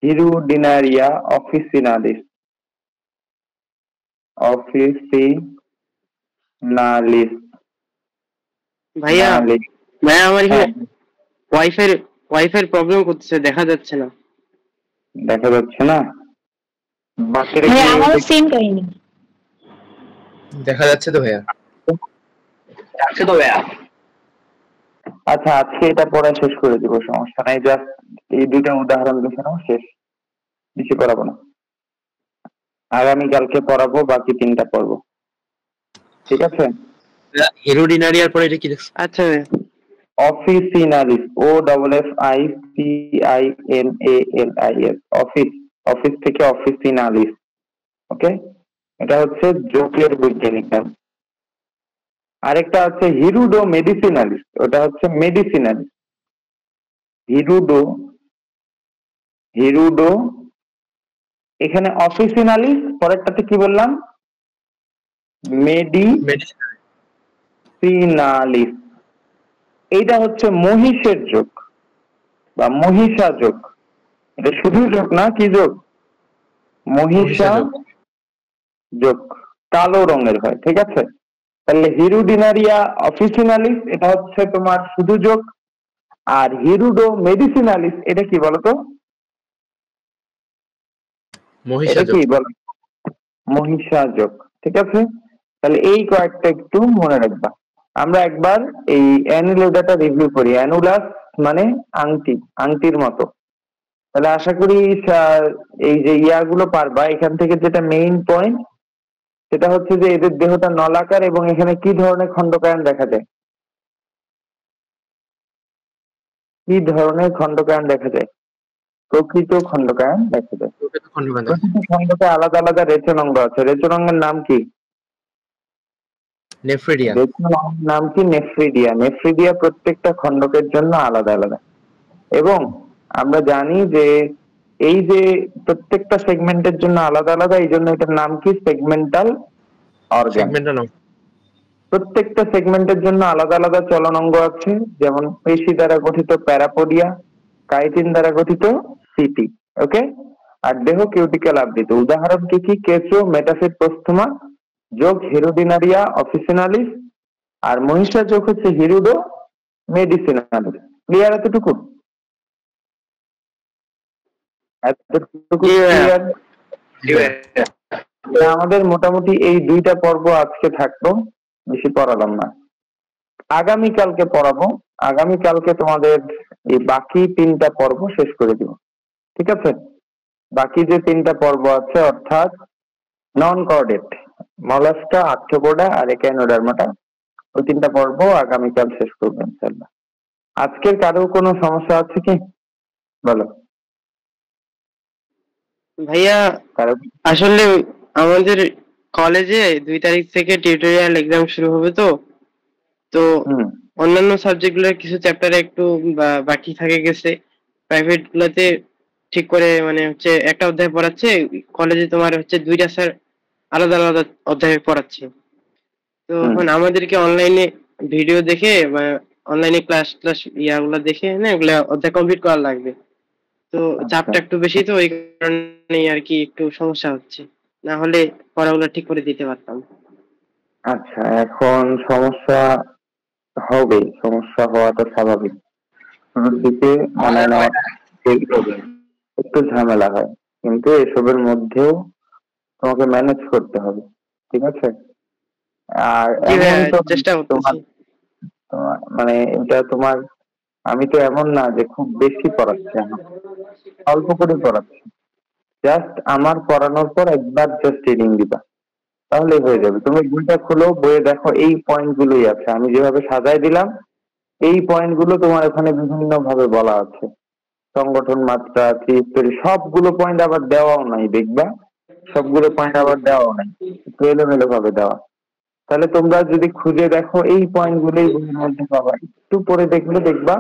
হিরু, ডিনা, রিয়া, অফিসিনালিস। অফিসিনালিস। ভাইয়া নালিস। ভাইয়া আমার হ্যাঁ, এখানে ওয়াইফাই প্রবলেম করতেছে, দেখা যাচ্ছে না। দেখা যাচ্ছে না। বাকিটা ভাই কি? আমারও সেম কাহিনী। দেখা যাচ্ছে তো ভাইয়া। যাচ্ছে তো ভাইয়া। আচ্ছা, আজকে এটা পড়া শেষ করে দিব, সমস্যা নাই। জাস্ট এই দুইটা উদাহরণ দেখে নাও, শেষ। বেশি পড়াবো না। আগামীকালকে পড়াবো, বাকি তিনটা পড়বো। ঠিক আছে? হিরো ডিনারিয়ার পরে এটা কি লিখছো? আচ্ছা ভাইয়া। Officinalis, OFFICINALIS, office. অফিস থেকে অফিসিনালিস। ওকে, এটা হচ্ছে জোকের বৈজ্ঞানিক নাম। আরেকটা আছে হিরুডো মেডিসিনালিস, ওটা হচ্ছে মেডিসিনালিস। হিরুডো, হিরুডো। এখানে অফিসিনালিস, পরেরটাতে কি বললাম? মেডিসিন। মেডিসিনালিস। এইটা হচ্ছে মহিষের যোগ বা মহিষা যোগ। এটা শুধু যোগ না, কি যোগ? মহিষা যোগ। কালো রঙের হয়, ঠিক আছে? তাহলে হিরুডিনারিয়া অফিসিনালিস এটা হচ্ছে তোমার শুধু যোগ। আর হিরুডো মেডিসিনালিস এটা কি বলতো? এটা কি বল? মহিষা যোগ। ঠিক আছে, তাহলে এই কয়েকটা একটু মনে রাখবা। আমরা একবার এই অ্যানুলেটাটা রিভিউ করি। অ্যানুলাস মানে আংটি, আংটির মতো। তাহলে আশা করি এই যে ইয়াগুলো পারবা। এখান থেকে যেটা মেইন পয়েন্ট, সেটা হচ্ছে যে এদের দেহটা নলাকার এবং এখানে কি ধরনের খণ্ডকায়ন দেখা যায়? কি ধরনের খণ্ডকায়ন দেখা যায়? প্রকৃত খণ্ডকায়ন দেখা যায়। প্রতিটি খণ্ডকে আলাদা আলাদা রেচনাঙ্গ আছে। রেচনাঙ্গের নাম কি? নেফ্রিডিয়া। রেচনাঙ্গের নাম কি? নেফ্রিডিয়া। নেফ্রিডিয়া প্রত্যেকটা খণ্ডকের জন্য আলাদা আলাদা। এবং আমরা জানি যে এই যে প্রত্যেকটা সেগমেন্টের জন্য আলাদা আলাদা, এই জন্য এটার নাম কি? Segmental organ. প্রত্যেকটা সেগমেন্টের জন্য আলাদা আলাদা চলনাঙ্গ আছে, যেমন পেশি দ্বারা গঠিত প্যারাপোডিয়া, কাইটিন দ্বারা গঠিত সিটি। ওকে, আর দেহ কিউটিক্যাল আবৃত। উদাহরণ কি কি? কেঁচো, মেটাফিট প্রস্থমা যোগ হিরুডিনারিয়া অফিসিনালিস, আর মহিষা যোগ হচ্ছে হিরুডো মেডিসিনালিস। ক্লিয়ার? এতটুকু ক্লিয়ার? আমাদের মোটামুটি এই দুইটা পর্ব আজকে থাকলো, বেশি পড়ালাম না। আগামীকালকে পড়াবো। আগামীকালকে তোমাদের এই বাকি তিনটা পর্ব শেষ করে দিব। ঠিক আছে? বাকি যে তিনটা পর্ব আছে, অর্থাৎ নন কর্ডেট, মলাস্কা, আর্থ্রোপোডা আর একাইনোডার্মাটা, ওই তিনটা পর্ব আগামীকাল শেষ করবো ইনশাআল্লাহ। আজকের কারো কোনো সমস্যা আছে কি? বলো ভাইয়া আসলে আমাদের কলেজে 2 তারিখ থেকে টিউটোরিয়াল এক্সাম শুরু হবে, তো অন্যান্য সাবজেক্ট গুলোর কিছু চ্যাপ্টারে একটু বাকি থাকে গেছে। প্রাইভেট গুলোতে ঠিক করে মানে হচ্ছে একটা অধ্যায় পড়াচ্ছে, কলেজে তোমার হচ্ছে 2টা স্যার আলাদা আলাদা অধ্যায় পড়াচ্ছে। তো এখন আমাদেরকে অনলাইনে ভিডিও দেখে বা অনলাইনে ক্লাস ইয়াগুলো দেখে না, এগুলো অধ্যায় কমপ্লিট করা লাগবে। তো চাপটা একটু বেশি, তো এই কারণে আর কি একটু সমস্যা হচ্ছে, না হলে পড়াগুলো ঠিক করে দিতে পারতাম। আচ্ছা, এখন সমস্যা হবে, সমস্যা হওয়াটা স্বাভাবিক। শুরুর দিকে মানায় নেওয়া একটু ঝামেলা হয়, কিন্তু এসবের মধ্যেও তোমাকে ম্যানেজ করতে হবে। ঠিক আছে? আর চেষ্টা করতেছি। মানে এটা তোমার, আমি তো এমন না যে খুব বেশি পড়াচ্ছি, অল্প করে পড়াচ্ছি। জাস্ট আমার পড়ানোর পর একবার জাস্ট রিডিং দিবা, তাহলেই হয়ে যাবে। তুমি বইটা খুলো, বইয়ে দেখো এই পয়েন্ট গুলোই আছে। আমি যেভাবে সাজাই দিলাম, এই পয়েন্ট গুলো তোমার এখানে বিভিন্ন ভাবে বলা আছে। সংগঠন, মাত্রা, ত্রিস্তরী, সবগুলো পয়েন্ট আবার দেওয়াও নাই, দেখবা সবগুলো পয়েন্ট আবার দেওয়া নাই, একটু এলোমেলো ভাবে দেওয়া। তাহলে তোমরা যদি খুঁজে দেখো এই পয়েন্ট গুলোই বইয়ের মধ্যে পাবা, একটু পরে দেখলে দেখবা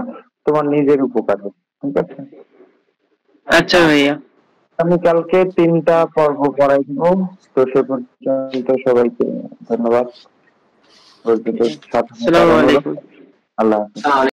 তোমার নিজের উপকার হবে। ঠিক আছে, আচ্ছা ভাইয়া, আমি কালকে 3টা পর্ব পড়াই দিব। তো সে পর্যন্ত সবাইকে ধন্যবাদ। আসসালামু আলাইকুম। আল্লাহ হাফেজ।